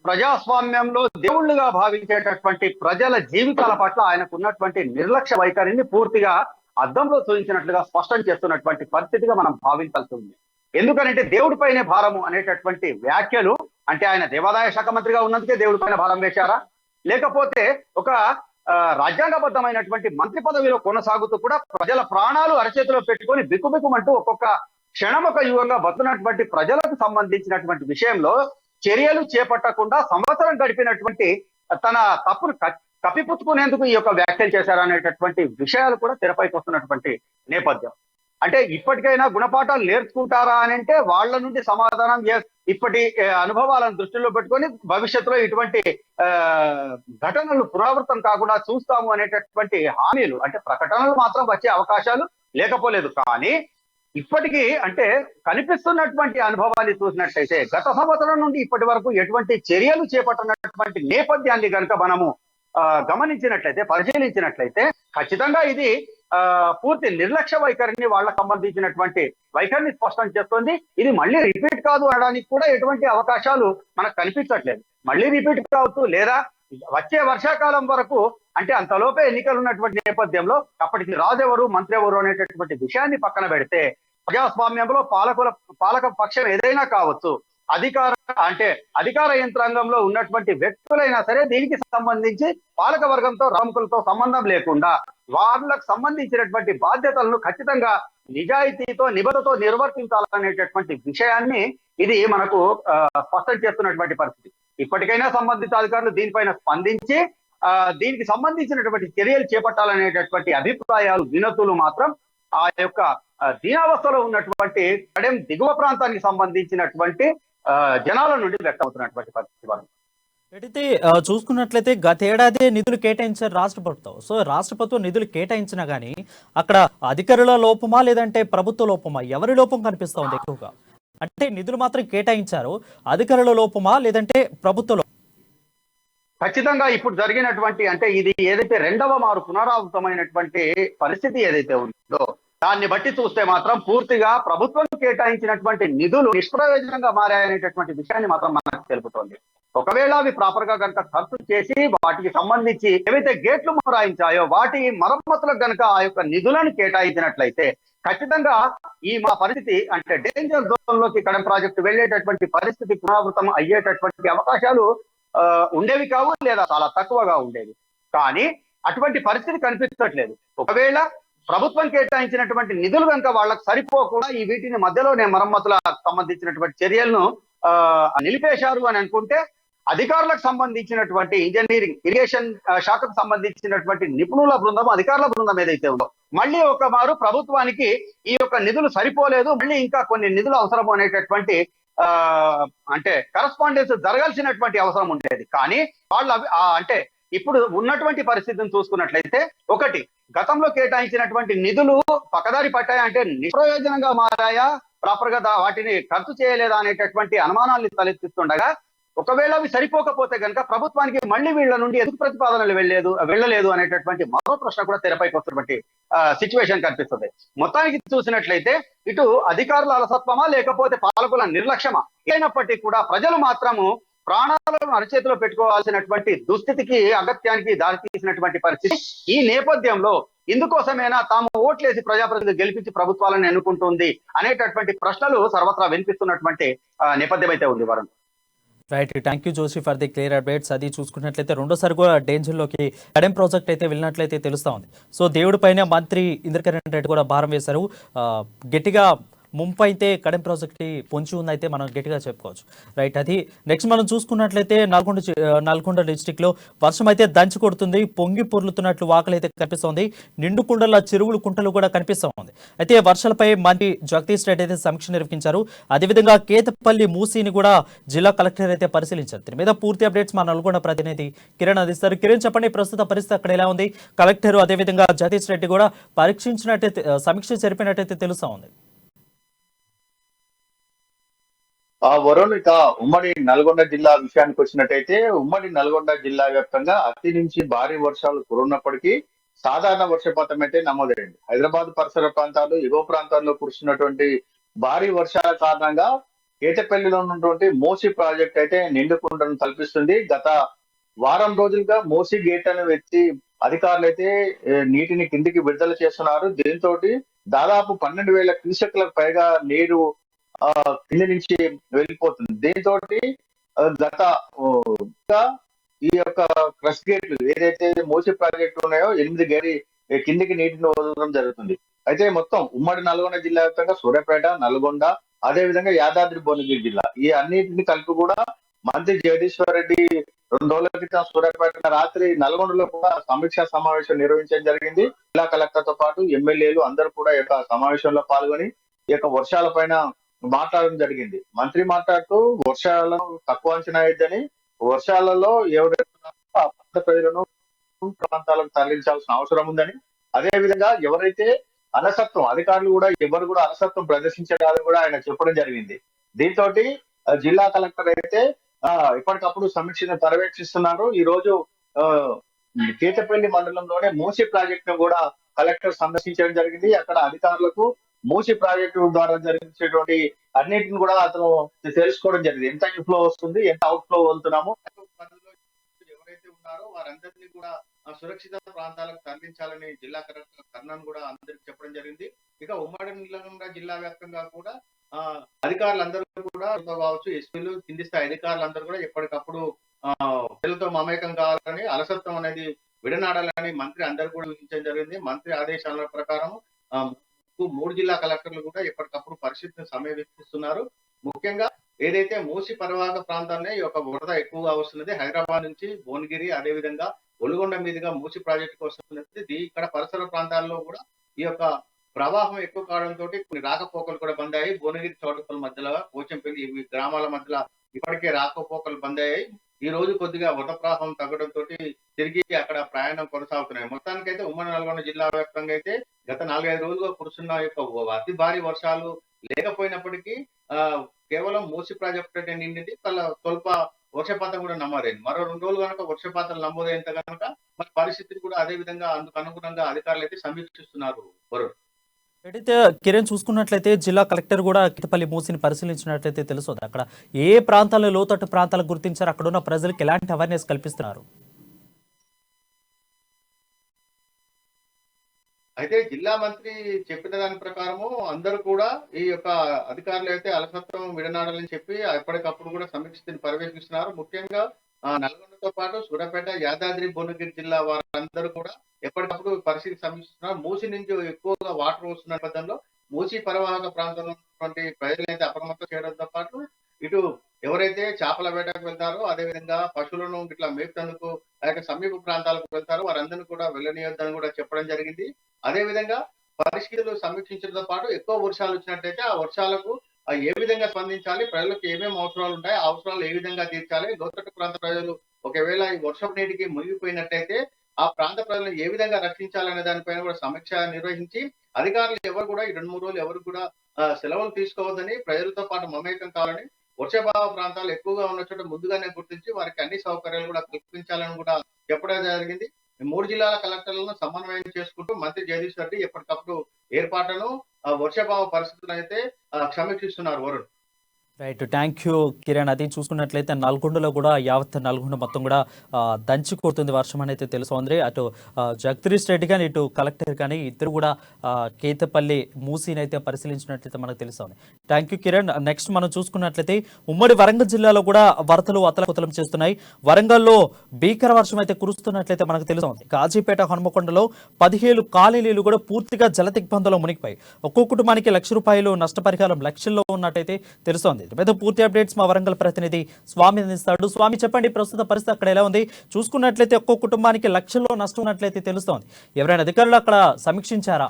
ప్రజాస్వామ్యంలో దేవుళ్లుగా భావించేటటువంటి ప్రజల జీవితాల పట్ల ఆయనకు ఉన్నటువంటి నిర్లక్ష్య వైఖరిని పూర్తిగా అద్దంలో చూపించినట్లుగా స్పష్టం చేస్తున్నటువంటి పరిస్థితిగా మనం భావించాల్సి ఉంది. ఎందుకంటే దేవుడిపైనే భారము అనేటటువంటి వ్యాఖ్యలు, అంటే ఆయన దేవాదాయ శాఖ మంత్రిగా ఉన్నందుకే దేవుడిపైన భారం వేశారా, లేకపోతే ఒక రాజ్యాంగబద్ధమైనటువంటి మంత్రి పదవిలో కొనసాగుతూ కూడా ప్రజల ప్రాణాలు అరచేతిలో పెట్టుకొని బిక్కుబిక్కుమంటూ ఒక్కొక్క క్షణం ఒక యుగంగా బతున్నటువంటి ప్రజలకు సంబంధించినటువంటి విషయంలో చర్యలు చేపట్టకుండా సంవత్సరం గడిపినటువంటి తన తప్పును కప్పిపుచ్చుకునేందుకు ఈ యొక్క వ్యాఖ్యలు చేశారనేటటువంటి విషయాలు కూడా తెరపైకి వస్తున్నటువంటి నేపథ్యం. అంటే ఇప్పటికైనా గుణపాఠాలు నేర్చుకుంటారా అని అంటే వాళ్ళ నుండి సమాధానం ఇప్పటి అనుభవాలను దృష్టిలో పెట్టుకొని భవిష్యత్తులో ఇటువంటి ఘటనలు పునరావృతం కాకుండా చూస్తాము అనేటటువంటి హామీలు, అంటే ప్రకటనలు మాత్రం వచ్చే అవకాశాలు లేకపోలేదు. కానీ ఇప్పటికీ అంటే కనిపిస్తున్నటువంటి అనుభవాన్ని చూసినట్లయితే గత సంవత్సరం నుండి ఇప్పటి వరకు ఎటువంటి చర్యలు చేపట్టినటువంటి నేపథ్యాన్ని కనుక మనము గమనించినట్లయితే, పరిశీలించినట్లయితే ఖచ్చితంగా ఇది పూర్తి నిర్లక్ష్య వైఖరిని, వాళ్ళకు సంబంధించినటువంటి వైఖరిని స్పష్టం చేస్తుంది. ఇది మళ్ళీ రిపీట్ కాదు అనడానికి కూడా ఎటువంటి అవకాశాలు మనకు కనిపించట్లేదు. మళ్ళీ రిపీట్ కావచ్చు, లేదా వచ్చే వర్షాకాలం వరకు, అంటే అంతలోపే ఎన్నికలు ఉన్నటువంటి నేపథ్యంలో అప్పటికి రాజెవరు, మంత్రి ఎవరు అనేటటువంటి విషయాన్ని పక్కన పెడితే ప్రజాస్వామ్యంలో పాలక పక్షం ఏదైనా కావచ్చు, అధికార యంత్రాంగంలో ఉన్నటువంటి వ్యక్తులైనా సరే దీనికి సంబంధించి పాలక వర్గంతో, రాముకులతో సంబంధం లేకుండా వాళ్ళకు సంబంధించినటువంటి బాధ్యతలను ఖచ్చితంగా నిజాయితీతో నిబద్ధతో నిర్వర్తించాలనేటటువంటి విషయాన్ని ఇది మనకు స్పష్టం చేస్తున్నటువంటి పరిస్థితి. ఇప్పటికైనా సంబంధిత అధికారులు దీనిపైన స్పందించి దీనికి సంబంధించినటువంటి చర్యలు చేపట్టాలనేటటువంటి అభిప్రాయాలు, వినతులు మాత్రం ఆ యొక్క దీనావస్థలో ఉన్నటువంటి కడెం దిగువ ప్రాంతానికి సంబంధించినటువంటి జనాల నుండి వ్యక్తమవుతున్నటువంటి పరిస్థితి. అయితే చూసుకున్నట్లయితే గతేడాది నిధులు కేటాయించారు రాష్ట్ర ప్రభుత్వం. సో రాష్ట్ర ప్రభుత్వం నిధులు కేటాయించినా కానీ అక్కడ అధికారుల లోపమా లేదంటే ప్రభుత్వ లోపమా, ఎవరి లోపం కనిపిస్తా ఉంది ఎక్కువగా? అంటే నిధులు మాత్రం కేటాయించారు, అధికారుల లోపమా లేదంటే ప్రభుత్వ లోపమా? ఖచ్చితంగా ఇప్పుడు జరిగినటువంటి అంటే ఇది ఏదైతే రెండవ మారు పునరావృతమైనటువంటి పరిస్థితి ఏదైతే ఉందో దాన్ని బట్టి చూస్తే మాత్రం పూర్తిగా ప్రభుత్వం కేటాయించినటువంటి నిధులు నిష్ప్రయోజనంగా మారాయనేటటువంటి విషయాన్ని మాత్రం మనకు తెలుపుతోంది. ఒకవేళ అవి ప్రాపర్ గా కనుక ఖర్చు చేసి వాటికి సంబంధించి ఏవైతే గేట్లు మొరాయించాయో వాటి మరమ్మతులకు కనుక ఆ యొక్క నిధులను కేటాయించినట్లయితే ఖచ్చితంగా ఈ మా పరిస్థితి అంటే డేంజర్ జోన్ లోకి కడెం ప్రాజెక్టు వెళ్లేటటువంటి పరిస్థితి పునరావృతం అయ్యేటటువంటి అవకాశాలు ఉండేవి కావు, లేదా చాలా తక్కువగా ఉండేవి. కానీ అటువంటి పరిస్థితి కనిపించట్లేదు. ఒకవేళ ప్రభుత్వం కేటాయించినటువంటి నిధులు కనుక వాళ్ళకు సరిపోకుండా ఈ వీటిని మధ్యలోనే మరమ్మతులకు సంబంధించినటువంటి చర్యలను నిలిపేశారు అని అనుకుంటే అధికారులకు సంబంధించినటువంటి ఇంజనీరింగ్, ఇరిగేషన్ శాఖకు సంబంధించినటువంటి నిపుణుల బృందం, అధికారుల బృందం ఏదైతే ఉందో మళ్ళీ ఒక మారు ప్రభుత్వానికి ఈ యొక్క నిధులు సరిపోలేదు, మళ్ళీ ఇంకా కొన్ని నిధులు అవసరం అనేటటువంటి అంటే కరస్పాండెన్స్ జరగాల్సినటువంటి అవసరం ఉండేది. కానీ వాళ్ళు అంటే ఇప్పుడు ఉన్నటువంటి పరిస్థితిని చూసుకున్నట్లయితే ఒకటి, గతంలో కేటాయించినటువంటి నిధులు పక్కదారి పట్టాయా అంటే నిష్ప్రయోజనంగా మారాయా, ప్రాపర్ గా వాటిని ఖర్చు చేయలేదా అనేటటువంటి అనుమానాన్ని తలెత్తిస్తుండగా ఒకవేళ అవి సరిపోకపోతే కనుక ప్రభుత్వానికి మళ్ళీ వీళ్ళ నుండి ఎందుకు ప్రతిపాదనలు వెళ్ళలేదు అనేటటువంటి మరో ప్రశ్న కూడా తెరపైకి వస్తున్నటువంటి సిచ్యువేషన్ కనిపిస్తుంది. మొత్తానికి చూసినట్లయితే ఇటు అధికారుల అలసత్వమా లేకపోతే పాలకుల నిర్లక్ష్యమా అయినప్పటికీ కూడా ప్రజలు మాత్రము ప్రాణాలను అరచేతిలో పెట్టుకోవాల్సినటువంటి దుస్థితికి, అగత్యానికి దారితీసినటువంటి పరిస్థితి. ఈ నేపథ్యంలో ఇందుకోసమేనా తాము ఓట్లేసి ప్రజాప్రతినిధులు గెలిపించి ప్రభుత్వాలను ఎన్నుకుంటుంది అనేటటువంటి ప్రశ్నలు సర్వత్రా వినిపిస్తున్నటువంటి నేపథ్యం అయితే ఉంది. Varun, right, thank you Joshi for the clear updates. అది చూసుకున్నట్లయితే రెండోసారి కూడా డేంజర్లోకి కడెం ప్రాజెక్ట్ అయితే వెళ్ళినట్లయితే తెలుస్తూ ఉంది. సో దేవుడి పైన మంత్రి ఇంద్రకరణ్ రెడ్డి కూడా భారం వేశారు. గట్టిగా ముంపు అయితే కడెం ప్రాజెక్ట్ పొంచి ఉందైతే మనం గట్టిగా చెప్పుకోవచ్చు. రైట్, అది నెక్స్ట్ మనం చూసుకున్నట్లయితే నల్గొండ డిస్టిక్లో వర్షం అయితే దంచి కొడుతుంది, పొంగి పొర్లుతున్నట్లు వాకలు అయితే కనిపిస్తోంది, నిండు కుండల చెరువులు కుంటలు కూడా కనిపిస్తూ ఉంది. అయితే వర్షాలపై మంత్రి జగదీష్ రెడ్డి అయితే సమీక్ష నిర్వహించారు. అదేవిధంగా కేతపల్లి మూసీని కూడా జిల్లా కలెక్టర్ అయితే పరిశీలించారు. దీని మీద పూర్తి అప్డేట్స్ మా నల్గొండ ప్రతినిధి కిరణ్ అందిస్తారు. కిరణ్, చెప్పండి, ప్రస్తుత పరిస్థితి అక్కడ ఎలా ఉంది? కలెక్టర్ అదేవిధంగా జగదీష్ రెడ్డి కూడా పరీక్షించినట్టయితే సమీక్ష జరిపినట్టయితే తెలుస్తూ ఉంది. వరుణ్, ఇక ఉమ్మడి నల్గొండ జిల్లా విషయానికి వచ్చినట్టయితే ఉమ్మడి నల్గొండ జిల్లా వ్యాప్తంగా అతి నుంచి భారీ వర్షాలు కురున్నప్పటికీ సాధారణ వర్షపాతం అయితే నమోదైంది. హైదరాబాద్ పరిసర ప్రాంతాలు, ఎగువ ప్రాంతాల్లో కురుస్తున్నటువంటి భారీ వర్షాల కారణంగా కేతపల్లిలో ఉన్నటువంటి మోసీ ప్రాజెక్ట్ అయితే నిండుకుండను తలపిస్తుంది. గత వారం రోజులుగా మోసీ గేట్లను ఎత్తి అధికారులు అయితే నీటిని కిందికి విడుదల చేస్తున్నారు. దీంతో దాదాపు 12,000 క్యూసెక్లకు పైగా నీరు కింది నుంచి వెళ్ళిపోతుంది. దీంతో గత ఈ యొక్క క్రష్ గేట్లు ఏదైతే మోసీ ప్రాజెక్టు ఉన్నాయో 8 గేరి కిందికి నీటిని వదలడం జరుగుతుంది. అయితే మొత్తం ఉమ్మడి నల్గొండ జిల్లా వ్యాప్తంగా సూర్యాపేట, నల్గొండ, అదే విధంగా యాదాద్రి భువనగిరి జిల్లా ఈ అన్నింటిని కలిపి కూడా మంత్రి జగదీశ్వర్ రెడ్డి 2 రోజుల క్రితం సూర్యాపేట, రాత్రి నల్గొండలో కూడా సమీక్షా సమావేశం నిర్వహించడం జరిగింది. జిల్లా కలెక్టర్ తో పాటు ఎమ్మెల్యేలు అందరూ కూడా ఈ యొక్క సమావేశంలో పాల్గొని ఈ యొక్క వర్షాల పైన మాట్లాడడం జరిగింది. మంత్రి మాట్లాడుతూ వర్షాలను తక్కువ అంచనా వేయద్దని, వర్షాలలో ఎవరైతే ప్రజలను ప్రాంతాలకు తరలించాల్సిన అవసరం ఉందని, అదే విధంగా ఎవరైతే అలసత్వం, అధికారులు కూడా ఎవరు కూడా అలసత్వం ప్రదర్శించడాలని కూడా ఆయన చెప్పడం జరిగింది. దీంతో జిల్లా కలెక్టర్ అయితే ఎప్పటికప్పుడు సమీక్షను పర్యవేక్షిస్తున్నారు. ఈ రోజు కేతపల్లి మండలంలోనే మూసీ ప్రాజెక్ట్ ను కూడా కలెక్టర్ సందర్శించడం జరిగింది. అక్కడ అధికారులకు మూసీ ప్రాజెక్టు ద్వారా జరిగించేటువంటి అన్నింటిని కూడా అతను తెలుసుకోవడం జరిగింది. ఎంత ఇన్ఫ్లో వస్తుంది, ఎంత అవుట్ ఫ్లో వెళ్తున్నాము, ఎవరైతే ఉన్నారో వారందరినీ కూడా సురక్షిత ప్రాంతాలకు తరలించాలని జిల్లా కలెక్టర్ కర్ణన్ కూడా అందరికి చెప్పడం జరిగింది. ఇక ఉమ్మడి నల్గొండ జిల్లా వ్యాప్తంగా కూడా అధికారులందరూ కూడా కావచ్చు, ఎస్పీలు, కింది స్థాయి అధికారులందరూ కూడా ఎప్పటికప్పుడు ప్రజలతో మమేకం కావాలని, అలసత్వం అనేది విడనాడాలని మంత్రి అందరూ కూడా సూచించడం జరిగింది. మంత్రి ఆదేశాల ప్రకారం మూడు జిల్లా కలెక్టర్లు కూడా ఎప్పటికప్పుడు పరిస్థితిని సమీక్షిస్తున్నారు. ముఖ్యంగా ఏదైతే మూసి పరివాహక ప్రాంతాల్లో ఈ యొక్క వరద ఎక్కువగా వస్తున్నది, హైదరాబాద్ నుంచి భువనగిరి, అదేవిధంగా ఒలుగొండ మీదుగా మూసి ప్రాజెక్టుకు వస్తున్నది. ఇక్కడ పరిసర ప్రాంతాల్లో కూడా ఈ యొక్క ప్రవాహం ఎక్కువ కావడంతో కొన్ని రాకపోకలు కూడా బంద్ అయ్యాయి. భువనగిరి, చౌటుప్పల్ మధ్యలో, పోచంపల్లి ఇవి గ్రామాల మధ్యలో ఇప్పటికే రాకపోకలు బంద్ అయ్యాయి. ఈ రోజు కొద్దిగా వరద ప్రవాహం తగ్గడంతో తిరిగి అక్కడ ప్రయాణం కొనసాగుతున్నాయి. మొత్తానికైతే ఉమ్మడి నల్గొండ జిల్లా వ్యాప్తంగా అయితే గత 4-5 రోజులుగా కురుస్తున్న యొక్క అతి భారీ వర్షాలు లేకపోయినప్పటికీ కేవలం మూసి ప్రాజెక్టు నిండింది. స్వల్ప వర్షపాతం కూడా నమోదైంది. మరో 2 రోజులు కనుక వర్షపాతం నమోదైనంత కనుక మరి పరిస్థితిని కూడా అదే విధంగా అందుకు అనుగుణంగా అధికారులు అయితే సమీక్షిస్తున్నారు. వరుణ్, ఎటైతే కిరణ్ చూసుకున్నట్లయితే జిల్లా కలెక్టర్ కూడా కితపల్లి మూసిని పరిశీలించినట్లయితే తెలుస్తుంది. అక్కడ ఏ ప్రాంతాల్లో లోతట్టు ప్రాంతాలకు గుర్తించారు, అక్కడ ఉన్న ప్రజలకు ఎలాంటి అవేర్నెస్ కల్పిస్తున్నారు? అయితే జిల్లా మంత్రి చెప్పిన దాని ప్రకారము అందరూ కూడా ఈ యొక్క అధికారులు అయితే అలసత్వం విడనాడాలని చెప్పి ఎప్పటికప్పుడు కూడా సమీక్షిని పర్యవేక్షిస్తున్నారు. ముఖ్యంగా నల్గొండతో పాటు సూర్యాపేట, యాదాద్రి, భువనగిరి జిల్లా వారందరూ కూడా ఎప్పటికప్పుడు పరిస్థితి సమీక్షిస్తున్నారు. మూసి నుంచి ఎక్కువగా వాటర్ వస్తున్న నేపథ్యంలో మూసి పరివాహక ప్రాంతంలో ఉన్నటువంటి ప్రజలైతే అప్రమత్తం చేయడంతో పాటు ఇటు ఎవరైతే చేపల వేటకు వెళ్తారో, అదేవిధంగా పశువులను ఇట్లా మేపుతందుకు ఆ యొక్క సమీప ప్రాంతాలకు వెళ్తారో వారందరినీ కూడా వెళ్ళనియొద్దని కూడా చెప్పడం జరిగింది. అదేవిధంగా పరిస్థితులు సమీక్షించడంతో పాటు ఎక్కువ వర్షాలు వచ్చినట్టయితే ఆ వర్షాలకు ఏ విధంగా స్పందించాలి, ప్రజలకు ఏమేమి అవసరాలు ఉంటాయి, ఆ అవసరాలు ఏ విధంగా తీర్చాలి, లోతట్టు ప్రాంత ప్రజలు ఒకవేళ ఈ వర్షం నీటికి మునిగిపోయినట్టయితే ఆ ప్రాంత ప్రజలను ఏ విధంగా రక్షించాలనే దానిపైన కూడా సమీక్ష నిర్వహించి అధికారులు ఎవరు కూడా ఈ 2-3 రోజులు ఎవరు కూడా సెలవులు తీసుకోవద్దని, ప్రజలతో పాటు మమేకం కావాలని, వర్షాభావ ప్రాంతాలు ఎక్కువగా ఉన్న చోట ముందుగానే గుర్తించి వారికి అన్ని సౌకర్యాలు కూడా కల్పించాలని కూడా చెప్పడం జరిగింది. 3 జిల్లాల కలెక్టర్లను సమన్వయం చేసుకుంటూ మంత్రి జగదీష్ రెడ్డి ఎప్పటికప్పుడు ఏర్పాట్లను వర్షాభావ పరిస్థితులను అయితే సమీక్షిస్తున్నారు. Varun, right, thank you Kiran. అది చూసుకున్నట్లయితే నల్గొండలో కూడా యావత్ నల్గొండ మొత్తం కూడా దంచి కొడుతుంది వర్షం అనేది తెలుస్తోంది. అటు జగదీష్ రెడ్డి కానీ ఇటు కలెక్టర్ కానీ ఇద్దరు కూడా కేతపల్లి మూసీని అయితే పరిశీలించినట్లయితే మనకు తెలుస్తోంది. Thank you Kiran. నెక్స్ట్ మనం చూసుకున్నట్లయితే ఉమ్మడి వరంగల్ జిల్లాలో కూడా వరదలు అతలకుతలం చేస్తున్నాయి. వరంగల్లో భీకర వర్షం అయితే కురుస్తున్నట్లయితే మనకు తెలుస్తోంది. కాజీపేట, హనుమకొండలో 17 కాలనీలు కూడా పూర్తిగా జల దిగ్బంధంలో మునిగిపోయి ఒక్కో కుటుంబానికి ₹1,00,000 నష్టపరిహారం లక్షల్లో ఉన్నట్టయితే తెలుస్తోంది. పూర్తి అప్డేట్స్ మా వరంగల్ ప్రతినిధి స్వామి అందిస్తాడు. స్వామి, చెప్పండి, ప్రస్తుత పరిస్థితి అక్కడ ఎలా ఉంది? చూసుకున్నట్లయితే ఒక్కో కుటుంబానికి లక్షల్లో నష్టం ఉన్నట్లయితే తెలుస్తోంది. ఎవరైనా అధికారులు అక్కడ సమీక్షించారా?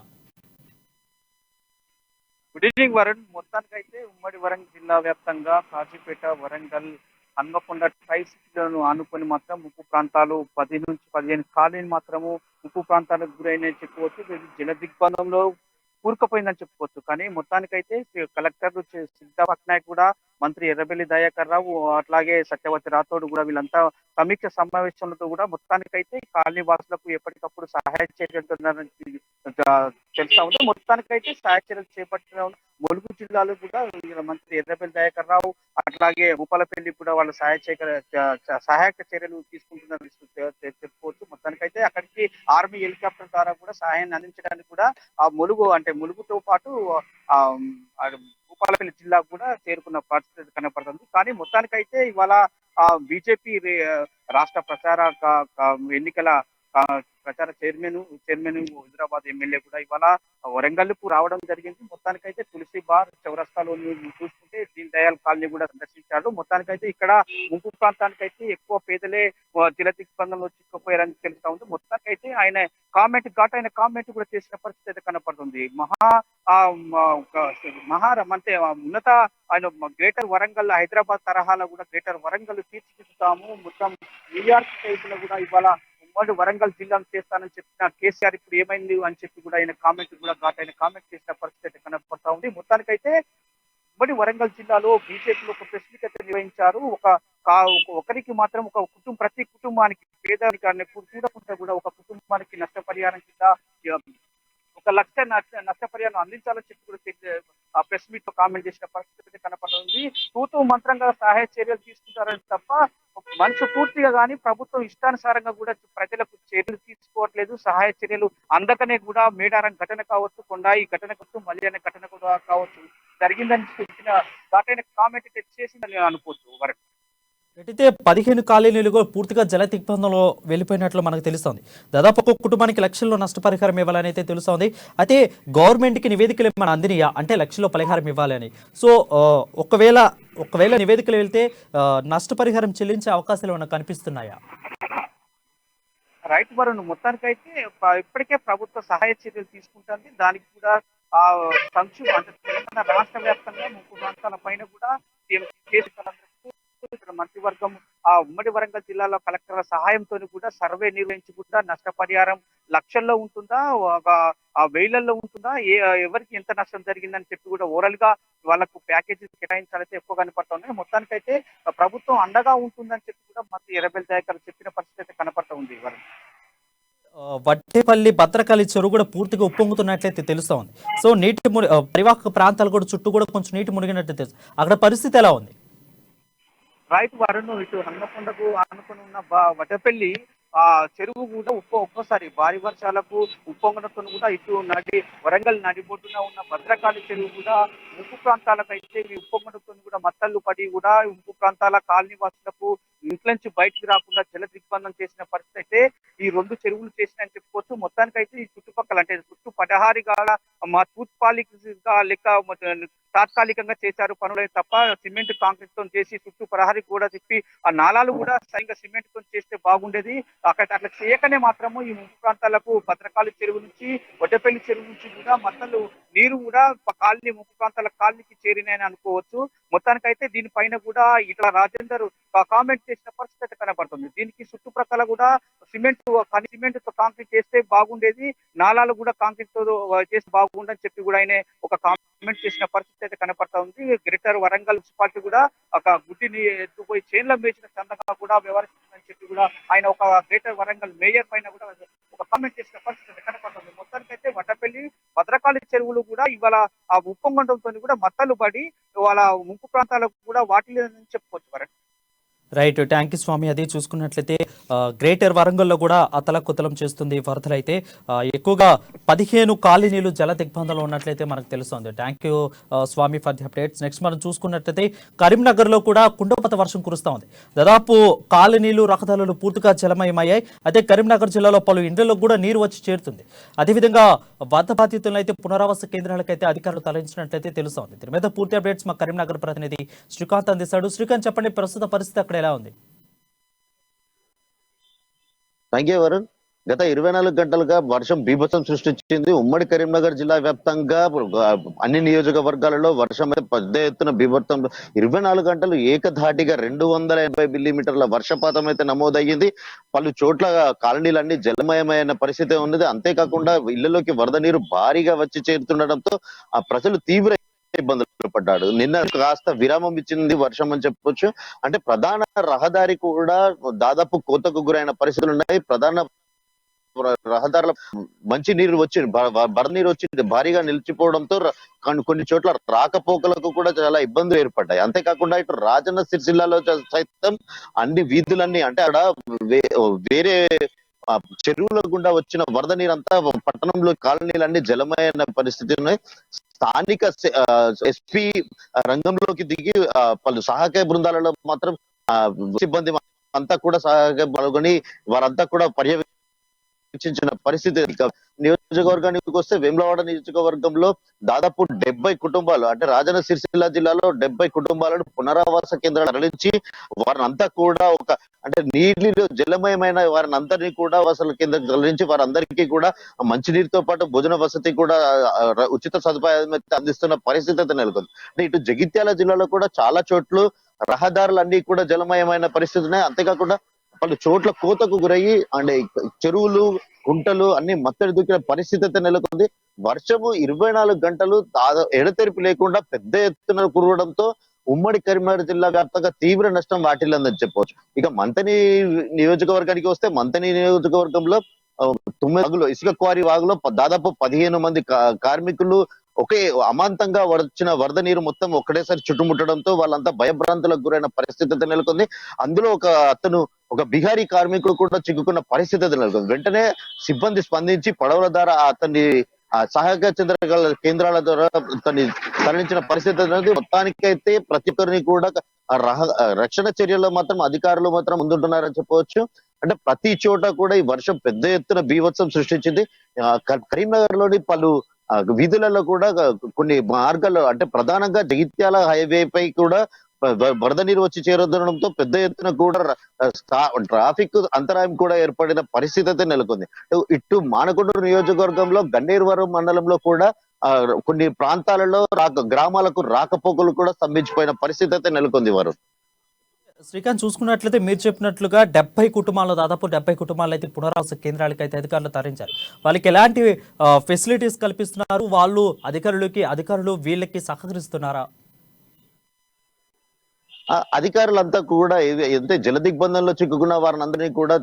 Good evening Varun. మొత్తానికైతే ఉమ్మడి వరంగల్ జిల్లా వ్యాప్తంగా కాజీపేట, వరంగల్, హన్మకొండ ట్రై సిటీలను ఆనుకొని మాత్రం ముప్పు ప్రాంతాలు 10 నుంచి 15 కాలనీలు మాత్రము ముప్పు ప్రాంతాలకు గురైన చెప్పుకోవచ్చు. జల దిగ్బంధంలో కూరుకుపోయిందని చెప్పుకోవచ్చు. కానీ మొత్తానికైతే కలెక్టర్ సిద్ధా పట్నాయక్ కూడా, మంత్రి ఎర్రబెల్లి దయాకర్ రావు, అట్లాగే సత్యవతి రాథోడ్ కూడా వీళ్ళంతా సమీక్ష సమావేశంలో కూడా మొత్తానికైతే కాలనీ వాసులకు ఎప్పటికప్పుడు సహాయ చర్యలు తెలుస్తా ఉంది. మొత్తానికైతే సహాయ చర్యలు చేపట్టిన ములుగు జిల్లాలో కూడా మంత్రి ఎర్రబెల్లి దయాకర్ రావు, అట్లాగే భూపాలపల్లి కూడా వాళ్ళ సహాయక చర్యలు తీసుకుంటున్నారు చెప్పుకోవచ్చు. మొత్తానికైతే అక్కడికి ఆర్మీ హెలికాప్టర్ ద్వారా కూడా సహాయాన్ని అందించడానికి కూడా ఆ ములుగుతో పాటు భూపాలపల్లి జిల్లా కూడా చేరుకున్న పరిస్థితి కనపడుతుంది. కానీ మొత్తానికైతే ఇవాళ బీజేపీ రాష్ట్ర ప్రచార ఎన్నికల ప్రచార చైర్మన్ హైదరాబాద్ ఎమ్మెల్యే కూడా ఇవాళ వరంగల్కు రావడం జరిగింది. మొత్తానికైతే తులసి బార్ చౌరస్తాలో చూసుకుంటే దీన్ దయాల్ కాలనీ కూడా సందర్శించాడు. మొత్తానికైతే ఇక్కడ ముంపు ప్రాంతానికైతే ఎక్కువ పేదలే జల దిగ్బంధంలో చిక్కుపోయారని తెలుస్తా ఉంది. మొత్తానికైతే ఆయన కామెంట్ కూడా చేసిన పరిస్థితి అయితే కనపడుతుంది. అంటే ఉన్నత ఆయన గ్రేటర్ వరంగల్, హైదరాబాద్ తరహాలో కూడా గ్రేటర్ వరంగల్ తీర్చిదిద్దుతాము, మొత్తం న్యూయార్క్ టైపులో కూడా ఇవాళ ఉమ్మడి వరంగల్ జిల్లాను చేస్తానని చెప్పిన కేసీఆర్ ఇప్పుడు ఏమైంది అని చెప్పి కూడా ఆయన కామెంట్ చేసిన పరిస్థితి అయితే కనపడతా ఉంది. మొత్తానికైతే ఉమ్మడి వరంగల్ జిల్లాలో బీజేపీలో ఒక ప్రెస్ మీట్ అయితే నిర్వహించారు. ఒకరికి మాత్రం ప్రతి కుటుంబానికి పేదరికాన్ని చూడకుండా కూడా ఒక కుటుంబానికి నష్టపరిహారం కింద ₹1,00,000 నష్టపరిహారం అందించాలని చెప్పి కూడా ప్రెస్ మీట్ లో కామెంట్ చేసిన పరిస్థితి కనపడుతుంది. తూతూ మంత్రంగా సహాయ చర్యలు తీసుకుంటారని తప్ప మనసు పూర్తిగా కానీ ప్రభుత్వం ఇష్టానుసారంగా కూడా ప్రజలకు చర్యలు తీసుకోవట్లేదు. సహాయ చర్యలు అందకనే కూడా మేడారం ఘటన కావచ్చు, కొండాయి ఘటన కావచ్చు, మళ్ళీ అనే ఘటన కూడా కావచ్చు జరిగిందని చెప్పిన ఘాటైన కామెంట్ చేసిందని అనుకోవచ్చు. అయితే 15 కాలనీలు కూడా పూర్తిగా జల దిగ్బంధంలో వెళ్ళిపోయినట్లు మనకు తెలుస్తోంది. దాదాపు ఒక్కొక్క కుటుంబానికి లక్షల్లో నష్టపరిహారం ఇవ్వాలని అయితే తెలుస్తోంది. అయితే గవర్నమెంట్కి నివేదికలు ఏమైనా అందినయా అంటే లక్షల్లో పరిహారం ఇవ్వాలని? సో ఒకవేళ నివేదికలు వెళ్తే నష్టపరిహారం చెల్లించే అవకాశాలు ఏమైనా కనిపిస్తున్నాయా? రైతు వరుణ్ మొత్తానికైతే ఇప్పటికే ప్రభుత్వ సహాయ చర్యలు తీసుకుంటుంది. దానికి కూడా ఆ అంటే తెలంగాణ రాష్ట్ర వ్యాప్తంగా ముప్పు ప్రాంతాల పైన కూడా సీఎం కేసీఆర్ ఇక్కడ మంత్రివర్గం ఆ ఉమ్మడి వరంగల్ జిల్లాలో కలెక్టర్ల సహాయంతో కూడా సర్వే నిర్వహించి కూడా నష్టపరిహారం లక్షల్లో ఉంటుందా, ఒక వేలల్లో ఉంటుందా, ఎవరికి ఎంత నష్టం జరిగిందని చెప్పి కూడా ఓవరాల్ గా వాళ్ళకు ప్యాకేజీ కేటాయించాలైతే ఎక్కువ కనపడుతుంది. మొత్తానికైతే ప్రభుత్వం అండగా ఉంటుందని చెప్పి కూడా మంత్రి ఎర్రబెల్లి దయాకర్ చెప్పిన పరిస్థితి అయితే కనపడుతూ ఉంది. వట్టేపల్లి భద్రకాళి చెరువు కూడా పూర్తిగా ఉప్పొంగుతున్నట్లయితే తెలుస్తా ఉంది. సో పరివాహక ప్రాంతాలు కూడా చుట్టూ కూడా కొంచెం నీటి మునిగినట్టు తెలుసు. అక్కడ పరిస్థితి ఎలా ఉంది? రైతు వరుణ్ ఇటు హన్మకొండకు ఆనుకొని ఉన్న వడ్డపల్లి చెరువు కూడా ఒక్కోసారి భారీ వర్షాలకు ఉప్పొంగడంతో కూడా ఇటు వరంగల్ నడిబొడ్డున ఉన్న భద్రకాళి చెరువు కూడా ముప్పు ప్రాంతాలకు అయితే ఉప్పొంగడంతో కూడా మత్తళ్ళు పడి కూడా ముప్పు ప్రాంతాల కాలనీ వాసులకు ఇంట్లో నుంచి బయటికి రాకుండా జల దిగ్బంధం చేసిన పరిస్థితి అయితే ఈ రెండు చెరువులు చేసినాయని చెప్పుకోవచ్చు. మొత్తానికైతే ఈ చుట్టుపక్కల అంటే చుట్టూ 16 మా తూత్పాలికగా లెక్క తాత్కాలికంగా చేశారు పనులే తప్ప సిమెంట్ కాంక్రీట్ తో చేసి చుట్టూ 16 కూడా తిప్పి ఆ నాలాలు కూడా సరిగ్గా సిమెంట్ తో చేస్తే బాగుండేది. అట్లా చేయకనే మాత్రము ఈ ముంపు ప్రాంతాలకు భద్రకాళి చెరువు నుంచి వడ్డపల్లి చెరువు నుంచి కూడా మత్తలు నీరు కూడా కాలనీ ముంపు ప్రాంతాల కాలనీకి చేరినాయని అనుకోవచ్చు. మొత్తానికైతే దీనిపైన కూడా ఇట్లా రాజేందర్ కామెంట్ చేసిన పరిస్థితి అయితే కనబడుతుంది. దీనికి చుట్టుప్రక్కల కూడా సిమెంట్ తో కాంక్రీట్ చేస్తే బాగుండేది, నాలాలు కూడా కాంక్రీట్ తో చేస్తే బాగుండని చెప్పి కూడా ఆయన ఒక కామెంట్ చేసిన పరిస్థితి అయితే కనపడతా ఉంది. గ్రేటర్ వరంగల్ మున్సిపాలిటీ కూడా ఒక గుడ్డిని ఎత్తుపోయి చేన్ల మేచిన చందగా కూడా వ్యవహరిస్తుందని చెప్పి కూడా ఆయన ఒక గ్రేటర్ వరంగల్ మేయర్ పైన కూడా ఒక కామెంట్ చేసిన పరిస్థితి కనపడుతుంది. మొత్తానికైతే వడ్డపల్లి భద్రకాళి చెరువులు కూడా ఇవాళ ఆ ఉప్పొంగడంతో కూడా మత్తలు పడి వాళ్ళ ముంపు ప్రాంతాలకు కూడా వాటిలో చెప్పుకోవచ్చు వరంగల్. రైట్, థ్యాంక్ యూ స్వామి. అది చూసుకున్నట్లయితే గ్రేటర్ వరంగల్లో కూడా అతలకుతలం చేస్తుంది వరదలైతే. ఎక్కువగా 15 కాలనీలు జల దిగ్బంధంలో ఉన్నట్లయితే మనకు తెలుస్తుంది. Thank you Swamy for the updates. Next మనం చూసుకున్నట్లయితే కరీంనగర్లో కూడా కుండపోత వర్షం కురుస్తూ ఉంది. దాదాపు కాలనీలు రహదారులు పూర్తిగా జలమయమయ్యాయి. అదే కరీంనగర్ జిల్లాలో పలు ఇండ్లలో కూడా నీరు వచ్చి చేరుతుంది. అదేవిధంగా వరద బాధితులను అయితే పునరావాస కేంద్రాలకైతే అధికారులు తరలించినట్లయితే తెలుస్తోంది. దీని మీద పూర్తి అప్డేట్స్ మా కరీంనగర్ ప్రతినిధి శ్రీకాంత్ అందిస్తాడు. శ్రీకాంత్, చెప్పండి, ప్రస్తుత పరిస్థితి అక్కడ ఎలా ఉంది? Thank you Varun. గత 24 గంటలుగా వర్షం బీభత్సం సృష్టించింది. ఉమ్మడి కరీంనగర్ జిల్లా వ్యాప్తంగా అన్ని నియోజకవర్గాలలో వర్షం అయితే పెద్ద ఎత్తున బీభత్సం 24 గంటలు ఏకధాటిగా 280 మిల్లీమీటర్ల వర్షపాతం అయితే నమోదయ్యింది. పలు చోట్ల కాలనీలన్నీ జలమయమైన పరిస్థితి ఉన్నది. అంతేకాకుండా ఇళ్లలోకి వరద నీరు భారీగా వచ్చి చేరుతుండటంతో ఆ ప్రజలు తీవ్ర ఇబ్బందులు పడ్డాడు. నిన్న కాస్త విరామం ఇచ్చింది వర్షం అని చెప్పొచ్చు. అంటే ప్రధాన రహదారి కూడా దాదాపు కోతకు గురైన పరిస్థితులు ఉన్నాయి. ప్రధాన రహదారుల మంచి నీరు వచ్చి వరద నీరు వచ్చి భారీగా నిలిచిపోవడంతో కొన్ని చోట్ల రాకపోకలకు కూడా చాలా ఇబ్బందులు ఏర్పడ్డాయి. అంతేకాకుండా ఇటు రాజన్న సిరిసిల్లాలో సైతం అన్ని వీధులన్నీ అంటే అక్కడ వేరే చెరువుల గుండా వచ్చిన వరద నీరంతా పట్టణంలో కాలనీలన్నీ జలమయమైన పరిస్థితి ఉన్నాయి. స్థానిక ఎస్పీ రంగంలోకి దిగి పలు సహాయక బృందాలలో మాత్రం సిబ్బంది అంతా కూడా సహాయక పాల్గొని వారంతా కూడా పర్యవేక్షించిన పరిస్థితి. నియోజకవర్గానికి వస్తే వేములవాడ నియోజకవర్గంలో దాదాపు 70 కుటుంబాలు అంటే రాజన్న సిరిసిల్ల జిల్లాలో 70 కుటుంబాలను పునరావాస కేంద్రాలు తరలించి వారినంతా కూడా అంటే నీళ్ళు జలమయమైన వారిని అందరినీ కూడా వసతుల కింద తరలించి వారందరికీ కూడా మంచినీరుతో పాటు భోజన వసతి కూడా ఉచిత సదుపాయం అందిస్తున్న పరిస్థితి అయితే నెలకొంది. అంటే ఇటు జగిత్యాల జిల్లాలో కూడా చాలా చోట్ల రహదారులన్నీ కూడా జలమయమైన పరిస్థితి ఉన్నాయి. అంతేకాకుండా పలు చోట్ల కోతకు గురయ్యి అంటే చెరువులు గుంటలు అన్ని మత్తడి దూకిన పరిస్థితి అయితే నెలకొంది. వర్షము 24 గంటలు ఎడతెరిపి లేకుండా పెద్ద ఎత్తున కురవడంతో ఉమ్మడి కరీంనగర్ జిల్లా వ్యాప్తంగా తీవ్ర నష్టం వాటిల్లందని చెప్పవచ్చు. ఇక మంతని నియోజకవర్గానికి వస్తే మంతని నియోజకవర్గంలో 9 వాగులో ఇసుక క్వారీ వాగులో దాదాపు 15 మంది కార్మికులు ఒకే అమాంతంగా వచ్చిన వరద నీరు మొత్తం ఒక్కటేసారి చుట్టుముట్టడంతో వాళ్ళంతా భయభ్రాంతులకు గురైన పరిస్థితి నెలకొంది. అందులో ఒక బిహారీ కార్మికుడు కూడా చిక్కుకున్న పరిస్థితి నెలకొంది. వెంటనే సిబ్బంది స్పందించి పడవల ద్వారా అతన్ని సహాయక కేంద్రాల ద్వారా తరలించిన పరిస్థితి అనేది మొత్తానికైతే ప్రతి ఒక్కరిని కూడా రక్షణ చర్యల్లో మాత్రం అధికారులు మాత్రం ముందుంటున్నారని చెప్పవచ్చు. అంటే ప్రతి చోట కూడా ఈ వర్షం పెద్ద ఎత్తున బీభత్సం సృష్టించింది. కరీంనగర్ లోని పలు వీధులలో కూడా కొన్ని మార్గాలు అంటే ప్రధానంగా జగిత్యాల హైవే పై కూడా వరద నీరు వచ్చి చేరుతుండడంతో పెద్ద ఎత్తున కూడా ట్రాఫిక్ అంతరాయం కూడా ఏర్పడిన పరిస్థితి అయితే నెలకొంది. ఇటు మానకొండూరు నియోజకవర్గంలో గన్నేరువరం మండలంలో కూడా కొన్ని ప్రాంతాలలో గ్రామాలకు రాకపోకలు కూడా స్తంభించిపోయిన పరిస్థితి అయితే నెలకొంది. వారు శ్రీకాంత్ చూసుకున్నట్లయితే మీరు చెప్పినట్లుగా 70 కుటుంబాలు దాదాపు 70 కుటుంబాలు అయితే పునరావాస కేంద్రాలకు అయితే అధికారులు తరలించారు. వాళ్ళకి ఎలాంటి ఫెసిలిటీస్ కల్పిస్తున్నారు? వాళ్ళు అధికారులు వీళ్ళకి సహకరిస్తున్నారా? అధికారులంతా కూడా ఎంత జల దిగ్బంధంలో చిక్కుకున్న వారిని అందరినీ కూడా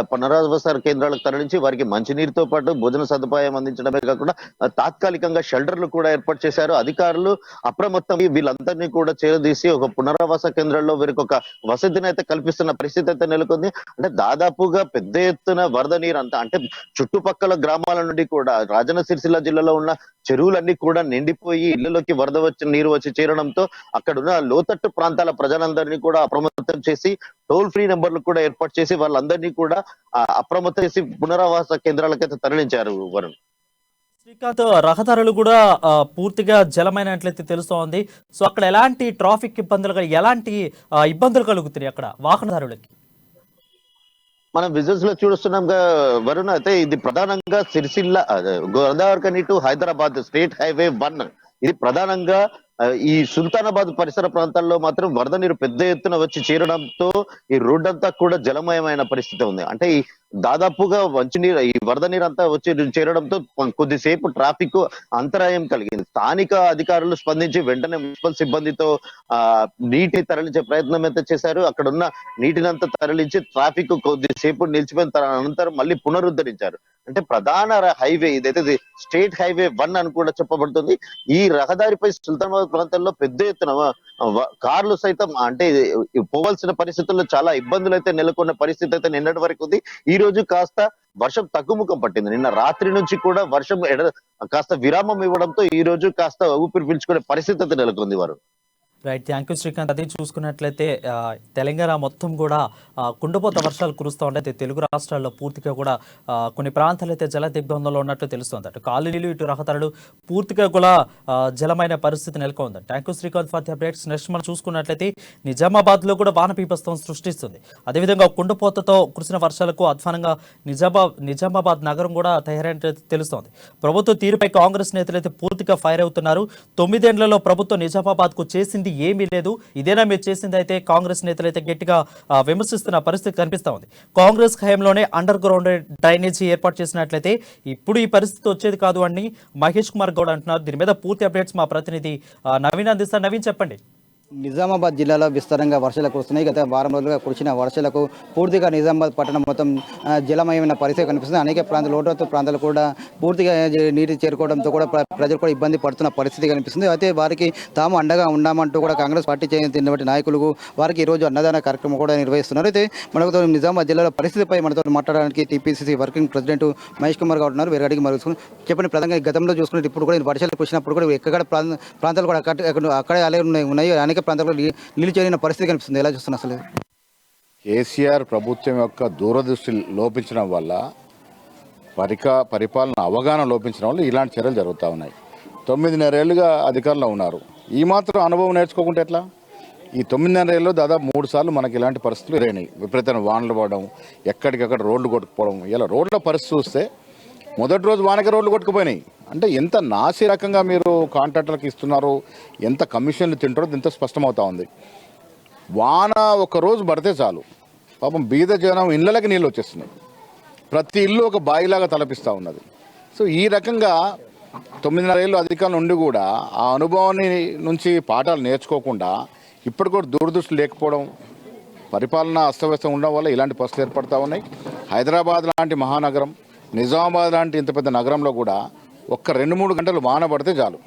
పునరావాస కేంద్రాలకు తరలించి వారికి మంచినీరుతో పాటు భోజన సదుపాయం అందించడమే కాకుండా తాత్కాలికంగా షెల్టర్లు కూడా ఏర్పాటు చేశారు. అధికారులు అప్రమత్తం వీళ్ళందరినీ కూడా చేరదీసి ఒక పునరావాస కేంద్రంలో వీరికి ఒక వసతిని అయితే కల్పిస్తున్న పరిస్థితి అయితే నెలకొంది. అంటే దాదాపుగా పెద్ద ఎత్తున వరద నీరు అంతా అంటే చుట్టుపక్కల గ్రామాల నుండి కూడా రాజన్న సిరిసిల్ల జిల్లాలో ఉన్న చెరువులన్నీ కూడా నిండిపోయి ఇళ్లలోకి నీరు వచ్చి చేరడంతో అక్కడున్న లోతట్టు ప్రాంతాల ప్రజలందరినీ కూడా అప్రమత్తం చేసి టోల్ ఫ్రీ నెంబర్లు కూడా ఏర్పాటు చేసి వాళ్ళందరినీ కూడా అప్రమత్తం చేసి పునరావాస కేంద్రాలకైతే తరలించారు. వరుణ్, శ్రీకాంత్, రహదారులు కూడా పూర్తిగా జలమైనట్లయితే తెలుస్తోంది. సో అక్కడ ఎలాంటి ట్రాఫిక్ ఎలాంటి ఇబ్బందులు కలుగుతున్నాయి అక్కడ వాహనదారులకి? మనం విజువల్స్ లో చూస్తున్నాం వరుణ్. అయితే ఇది ప్రధానంగా Sircilla Godavarikhani to Hyderabad state highway 1. ఇది ప్రధానంగా ఈ సుల్తానాబాద్ పరిసర ప్రాంతాల్లో మాత్రం వరద నీరు పెద్ద ఎత్తున వచ్చి చేరడంతో ఈ రోడ్ అంతా కూడా జలమయమైన పరిస్థితి ఉంది. అంటే ఈ దాదాపుగా ఈ వరద నీరు అంతా వచ్చి చేరడంతో కొద్దిసేపు ట్రాఫిక్ అంతరాయం కలిగింది. స్థానిక అధికారులు స్పందించి వెంటనే మున్సిపల్ సిబ్బందితో నీటిని తరలించే ప్రయత్నం అయితే చేశారు. అక్కడ ఉన్న నీటిని అంతా తరలించి ట్రాఫిక్ కొద్దిసేపు నిలిచిపోయిన అనంతరం మళ్ళీ పునరుద్ధరించారు. అంటే ప్రధాన హైవే ఇదైతే స్టేట్ హైవే 1 అని కూడా చెప్పబడుతుంది. ఈ రహదారిపై సుల్తానాబాద్ ప్రాంతాల్లో పెద్ద ఎత్తున కార్లు సైతం అంటే పోవాల్సిన పరిస్థితుల్లో చాలా ఇబ్బందులు అయితే నెలకొన్న పరిస్థితి అయితే నిన్నటి వరకు ఉంది. ఈ రోజు కాస్త వర్షం తగ్గుముఖం పట్టింది. నిన్న రాత్రి నుంచి కూడా వర్షం కాస్త విరామం ఇవ్వడంతో ఈ రోజు కాస్త ఊపిరి పీల్చుకునే పరిస్థితి అయితే నెలకొంది. వారు రైట్, థ్యాంక్ యూ శ్రీకాంత్. అది చూసుకున్నట్లయితే తెలంగాణ మొత్తం కూడా కుండపోత వర్షాలు కురుస్తూ ఉంటాయి. తెలుగు రాష్ట్రాల్లో పూర్తిగా కూడా కొన్ని ప్రాంతాలు అయితే జల దిగ్బంధంలో ఉన్నట్లు తెలుస్తుంది. అటు కాలనీలు ఇటు రహదారులు పూర్తిగా కూడా జలమైన పరిస్థితి నెలకొంది. Thank you Srikanth for the updates. Next మనం చూసుకున్నట్లయితే నిజామాబాద్లో కూడా వాన పీపస్తం సృష్టిస్తుంది. అదేవిధంగా కుండపోతతో కురిసిన వర్షాలకు అధ్వానంగా నిజామాబాద్ నగరం కూడా తయారైనట్లయితే తెలుస్తోంది. ప్రభుత్వ తీరుపై కాంగ్రెస్ నేతలు అయితే పూర్తిగా ఫైర్ అవుతున్నారు. 9 ఏళ్లలో ప్రభుత్వం నిజామాబాద్కు చేసింది ఏమీ లేదు, ఇదేనా మీరు చేసింది అయితే కాంగ్రెస్ నేతలు అయితే గట్టిగా విమర్శిస్తున్న పరిస్థితి కనిపిస్తా ఉంది. కాంగ్రెస్ హయాంలోనే అండర్ గ్రౌండ్ డ్రైనేజీ ఏర్పాటు చేసినట్లయితే ఇప్పుడు ఈ పరిస్థితి వచ్చేది కాదు అని మహేష్ కుమార్ గౌడ్ అంటున్నారు. దీని మీద పూర్తి అప్డేట్స్ మా ప్రతినిధి నవీన్ అందిస్తారు. నవీన్, చెప్పండి. నిజామాబాద్ జిల్లాలో విస్తారంగా వర్షాలు కురుస్తున్నాయి. గత వారం రోజులుగా కురిసిన వర్షాలకు పూర్తిగా నిజామాబాద్ పట్టణం మొత్తం జలమయమైన పరిస్థితి కనిపిస్తుంది. అనేక ప్రాంతాలు లోతట్టు ప్రాంతాలు కూడా పూర్తిగా నీటి చేరుకోవడంతో కూడా ప్రజలు కూడా ఇబ్బంది పడుతున్న పరిస్థితి కనిపిస్తుంది. అయితే వారికి తాము అండగా ఉన్నామంటూ కూడా కాంగ్రెస్ పార్టీ చెందినటువంటి నాయకులు వారికి ఈరోజు అన్నదాన కార్యక్రమం కూడా నిర్వహిస్తున్నారు. అయితే మనకు నిజామాబాద్ జిల్లాలో పరిస్థితిపై మనతో మాట్లాడడానికి TPCC working president Mahesh Kumar Goud ఉన్నారు. వేరే అడిగి మరుగుతుంది. చెప్పండి, ప్రధానంగా గతంలో చూసుకుంటే ఇప్పుడు కూడా వర్షాలు కురిసినప్పుడు కూడా ఎక్కడ ప్రాంతాలు కూడా అక్కడే అలాగే ఉన్నాయి. అనేక ప్రాంతాల్లో నీళ్ళు చేరిన పరిస్థితి కనిపిస్తుంది. ఎలా చూస్తున్నా అసలు? కేసీఆర్ ప్రభుత్వం యొక్క దూరదృష్టి లోపించడం వల్ల పరిపాలన అవగాహన లోపించడం వల్ల ఇలాంటి చర్యలు జరుగుతూ ఉన్నాయి. 9.5 ఏళ్లుగా అధికారంలో ఉన్నారు. ఈ మాత్రం అనుభవం నేర్చుకోకుంటే ఎట్లా? ఈ 9.5 ఏళ్ళలో దాదాపు 3 సార్లు మనకి ఇలాంటి పరిస్థితులు ఎదురైనాయి. విపరీతమైన వానలు పడడం, ఎక్కడికక్కడ రోడ్లు కొట్టుకుపోవడం. ఇలా రోడ్ల పరిస్థితి చూస్తే మొదటి రోజు వానకి రోడ్లు కొట్టుకుపోయినాయి. అంటే ఎంత నాసి రకంగా మీరు కాంట్రాక్టర్లకు ఇస్తున్నారు, ఎంత కమిషన్లు తింటారో ఎంత స్పష్టమవుతా ఉంది. వాన ఒక రోజు పడితే చాలు పాపం బీద జనం ఇళ్ళకి నీళ్ళు వచ్చేస్తున్నాయి. ప్రతి ఇల్లు ఒక బాయిలాగా తలపిస్తూ ఉన్నది. సో ఈ రకంగా 9.5 ఏళ్ళు అధికారులు ఉండి కూడా ఆ అనుభవాన్ని నుంచి పాఠాలు నేర్చుకోకుండా ఇప్పుడు కూడా దూరదృష్టి లేకపోవడం, పరిపాలన అస్తవ్యస్తం ఉండడం వల్ల ఇలాంటి పరిస్థితులు ఏర్పడతా ఉన్నాయి. హైదరాబాద్ లాంటి మహానగరం, నిజామాబాద్ లాంటి ఇంత పెద్ద నగరంలో కూడా ఒక్క 2-3 గంటలు వాన పడితే చాలు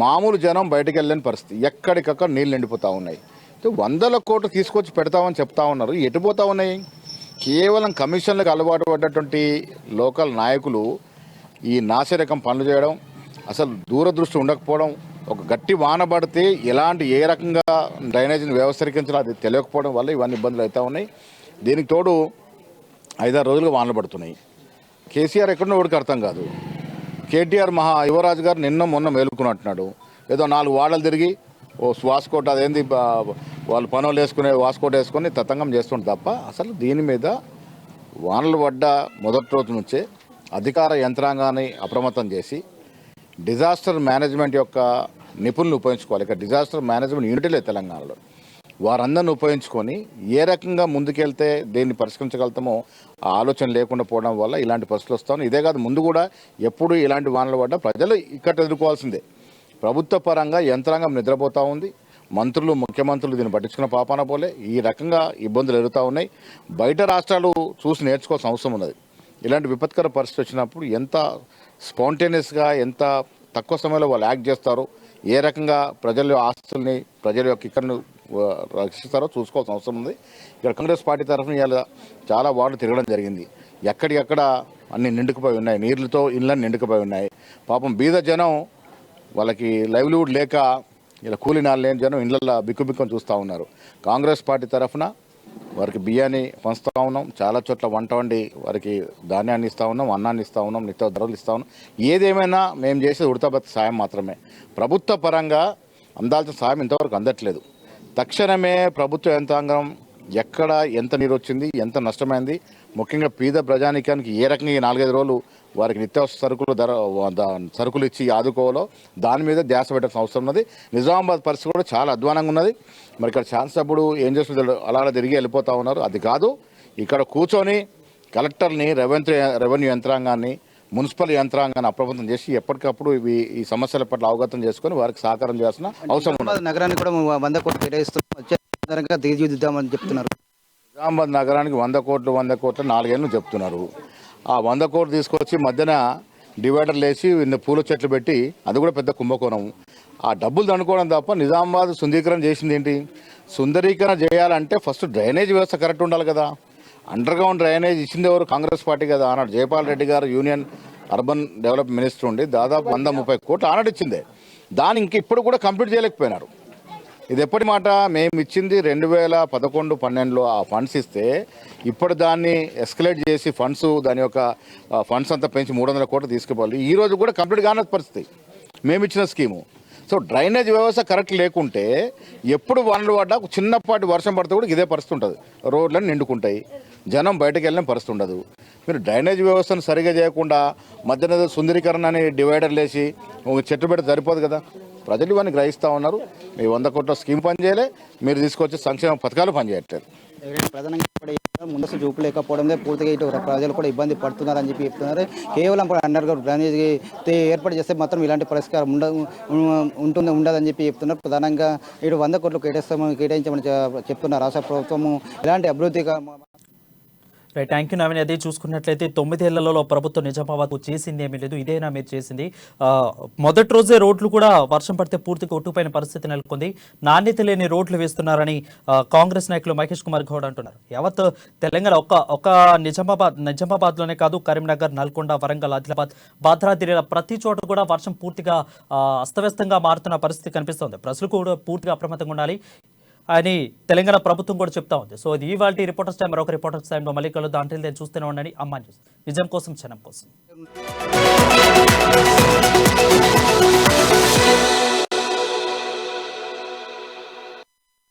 మామూలు జనం బయటకు వెళ్ళలేని పరిస్థితి. ఎక్కడికక్కడ నీళ్ళు నిండిపోతూ ఉన్నాయి. 100 కోట్లు తీసుకొచ్చి పెడతామని చెప్తా ఉన్నారు. ఎటుపోతా ఉన్నాయి? కేవలం కమిషన్లకు అలవాటు పడ్డటువంటి లోకల్ నాయకులు ఈ నాసిరకం పనులు చేయడం, అసలు దూరదృష్టి ఉండకపోవడం, ఒక గట్టి వాన పడితే ఏ రకంగా డ్రైనేజీని వ్యవస్థీకరించాలో అది తెలియకపోవడం వల్ల ఇవన్నీ ఇబ్బందులు అవుతూ ఉన్నాయి. దీనికి తోడు 5-6 రోజులుగా వానలు పడుతున్నాయి. కేసీఆర్ ఎక్కడో ఒకటికి అర్థం కాదు. కేటీఆర్ యువరాజు గారు నిన్న మొన్న మేలుకున్నట్టున్నాడు. ఏదో 4 వాడలు తిరిగి వాస్కోట్ అదేంది వాళ్ళు పనులు వేసుకునే వాస్కోట్ వేసుకొని తతంగం చేస్తుంటారు తప్ప అసలు దీని మీద వానలు పడ్డ మొదటి రోజు నుంచే అధికార యంత్రాంగాన్ని అప్రమత్తం చేసి డిజాస్టర్ మేనేజ్మెంట్ యొక్క నిపుణులు ఉపయోగించుకోవాలి. ఇక డిజాస్టర్ మేనేజ్మెంట్ యూనిట్లే తెలంగాణలో వారందరిని ఉపయోగించుకొని ఏ రకంగా ముందుకెళ్తే దీన్ని పరిష్కరించగలుగుతామో ఆ ఆలోచన లేకుండా పోవడం వల్ల ఇలాంటి పరిస్థితులు వస్తాం. ఇదే కాదు, ముందు కూడా ఎప్పుడు ఇలాంటి వానలు పడ్డా ప్రజలు ఇక్కడ ఎదుర్కోవాల్సిందే. ప్రభుత్వ పరంగా యంత్రాంగం నిద్రపోతూ ఉంది. మంత్రులు ముఖ్యమంత్రులు దీన్ని పట్టించుకున్న పాపాన పోలే ఈ రకంగా ఇబ్బందులు ఎదుగుతూ ఉన్నాయి. బయట రాష్ట్రాలు చూసి నేర్చుకోవాల్సిన అవసరం ఉన్నది. ఇలాంటి విపత్కర పరిస్థితి వచ్చినప్పుడు ఎంత స్పాంటేనియస్గా ఎంత తక్కువ సమయంలో వాళ్ళు యాక్ట్ చేస్తారో, ఏ రకంగా ప్రజల ఆస్తుల్ని ప్రజల యొక్క ఇక్కడను రక్షిస్తారో చూసుకోవాల్సిన అవసరం ఉంది. ఇక్కడ కాంగ్రెస్ పార్టీ తరఫున ఇలా చాలా వార్డులు తిరగడం జరిగింది. ఎక్కడికక్కడ అన్ని నిండుకుపోయి ఉన్నాయి, నీళ్లతో ఇళ్ళని నిండుకుపోయి ఉన్నాయి. పాపం బీద జనం వాళ్ళకి లైవ్లీవుడ్ లేక ఇలా కూలి నాలు లేని జనం ఇళ్ళల్లో బిక్కుబిక్కుని చూస్తూ ఉన్నారు. కాంగ్రెస్ పార్టీ తరఫున వారికి బియ్యాన్ని పంచుతూ ఉన్నాం, చాలా చోట్ల వంట వండి వారికి ధాన్యాన్ని ఇస్తూ ఉన్నాం, అన్నాన్ని ఇస్తూ ఉన్నాం, నిత్య ధరలు ఇస్తూ ఉన్నాం. ఏదేమైనా మేము చేసేది ఉడతాబత్తి సాయం మాత్రమే. ప్రభుత్వ పరంగా అందాల్సిన సాయం ఇంతవరకు అందట్లేదు. తక్షణమే ప్రభుత్వ యంత్రాంగం ఎక్కడ ఎంత నీరు వచ్చింది, ఎంత నష్టమైంది, ముఖ్యంగా పేద ప్రజానికానికి ఏ రకంగా ఈ 4-5 రోజులు వారికి నిత్యావసర సరుకులు ఇచ్చి ఆదుకోవాలో దాని మీద ధ్యాస పెట్టాల్సిన అవసరం ఉన్నది. నిజామాబాద్ పరిస్థితి కూడా చాలా అధ్వానంగా ఉన్నది. మరి ఇక్కడ శాసనసభ్యుడు ఏం చేస్తుందో అలా తిరిగి వెళ్ళిపోతూ ఉన్నారు. అది కాదు, ఇక్కడ కూర్చొని కలెక్టర్ని, రెవెన్యూ యంత్రాంగాన్ని, మున్సిపల్ యంత్రాంగాన్ని అప్రమత్తం చేసి ఎప్పటికప్పుడు ఈ సమస్యల పట్ల అవగతం చేసుకొని వారికి సహకారం చేయాల్సిన అవసరం ఉన్నది. నగరానికి కూడా 100 కోట్లు కేటాయిస్తున్నాం తీర్చిదిద్దామని చెప్తున్నారు. నిజామాబాద్ నగరానికి 100 కోట్లు 4 ఏళ్ళు చెప్తున్నారు. ఆ 100 కోట్లు తీసుకొచ్చి మధ్యన డివైడర్లు వేసి పూల చెట్లు పెట్టి అది కూడా పెద్ద కుంభకోణం. ఆ డబ్బులు దండుకోవడం తప్ప నిజామాబాద్ సుందరీకరణ చేసింది ఏంటి? సుందరీకరణ చేయాలంటే ఫస్ట్ డ్రైనేజ్ వ్యవస్థ కరెక్ట్ ఉండాలి కదా. అండర్ గ్రౌండ్ డ్రైనేజ్ ఇచ్చింది ఎవరు? కాంగ్రెస్ పార్టీ కదా. ఆనాడు జయపాల్ రెడ్డి గారు యూనియన్ అర్బన్ డెవలప్ మినిస్టర్ ఉండి దాదాపు 130 కోట్లు ఆనాడు ఇచ్చిందే. దాన్ని ఇంక ఇప్పుడు కూడా కంప్లీట్ చేయలేకపోయినారు. ఇది ఎప్పటి మాట? మేము ఇచ్చింది 2011-12లో ఆ ఫండ్స్ ఇస్తే ఇప్పుడు దాన్ని ఎస్కలేట్ చేసి దాని యొక్క ఫండ్స్ అంతా పెంచి 300 కోట్లు తీసుకుపోవాలి. ఈ రోజు కూడా కంప్లీట్ కాని పరిస్థితి మేము ఇచ్చిన స్కీము. సో డ్రైనేజ్ వ్యవస్థ కరెక్ట్ లేకుంటే ఎప్పుడు వానలు పడ్డా చిన్నపాటి వర్షం పడితే కూడా ఇదే పరిస్థితి ఉంటుంది. రోడ్లను నిండుకుంటాయి, జనం బయటకు వెళ్ళిన పరిస్థితి ఉండదు. మీరు డ్రైనేజ్ వ్యవస్థను సరిగా చేయకుండా మధ్యన సుందరీకరణ అని డివైడర్లు వేసి ఒక చెట్టు పెడితే సరిపోదు కదా. ప్రజలు ఇవన్నీ గ్రహిస్తూ ఉన్నారు. మీ 100 కోట్ల స్కీమ్ పనిచేయలే, మీరు తీసుకొచ్చే సంక్షేమ పథకాలు పనిచేయట్లేదు. ప్రధానంగా ముందస్తు చూపు లేకపోవడంతో పూర్తిగా ఇటు ప్రజలు కూడా ఇబ్బంది పడుతున్నారని చెప్పి చెప్తున్నారు. కేవలం అండర్ గ్రౌండ్ డ్రైనేజ్ ఏర్పాటు చేస్తే మాత్రం ఇలాంటి పరిష్కారం ఉండదని చెప్పి చెప్తున్నారు. ప్రధానంగా ఇటు 100 కోట్లు కేటాయించమని చెప్తున్నారు రాష్ట్ర ప్రభుత్వము. ఇలాంటి అభివృద్ధిగా రైట్, థ్యాంక్ యూ నవీన్. అదే చూసుకున్నట్లయితే 9 ఏళ్లలో ప్రభుత్వం నిజామాబాద్ చేసింది ఏమీ లేదు, ఇదేనా మీరు చేసింది? మొదటి రోజే రోడ్లు కూడా వర్షం పడితే పూర్తిగా ఒట్టుపోయిన పరిస్థితి నెలకొంది. నాణ్యత లేని రోడ్లు వేస్తున్నారని కాంగ్రెస్ నాయకులు మహేష్ కుమార్ గౌడ్ అంటున్నారు. యావత్ తెలంగాణ ఒక నిజామాబాద్లోనే కాదు, కరీంనగర్, నల్గొండ, వరంగల్, ఆదిలాబాద్, భద్రాద్రి ప్రతి చోట కూడా వర్షం పూర్తిగా అస్తవ్యస్తంగా మారుతున్న పరిస్థితి కనిపిస్తోంది. ప్రజలు కూడా పూర్తిగా అప్రమత్తంగా ఉండాలి అని తెలంగాణ ప్రభుత్వం కూడా చెప్తా ఉంది. సో ఇది ఇవాళ రిపోర్టర్స్ టైం. మరొక రిపోర్టర్స్ టైంలో మళ్ళీ కలుద్దాం. అంటే చూస్తూనే ఉండండి అమ్మా న్యూస్, నిజం కోసం క్షణం కోసం.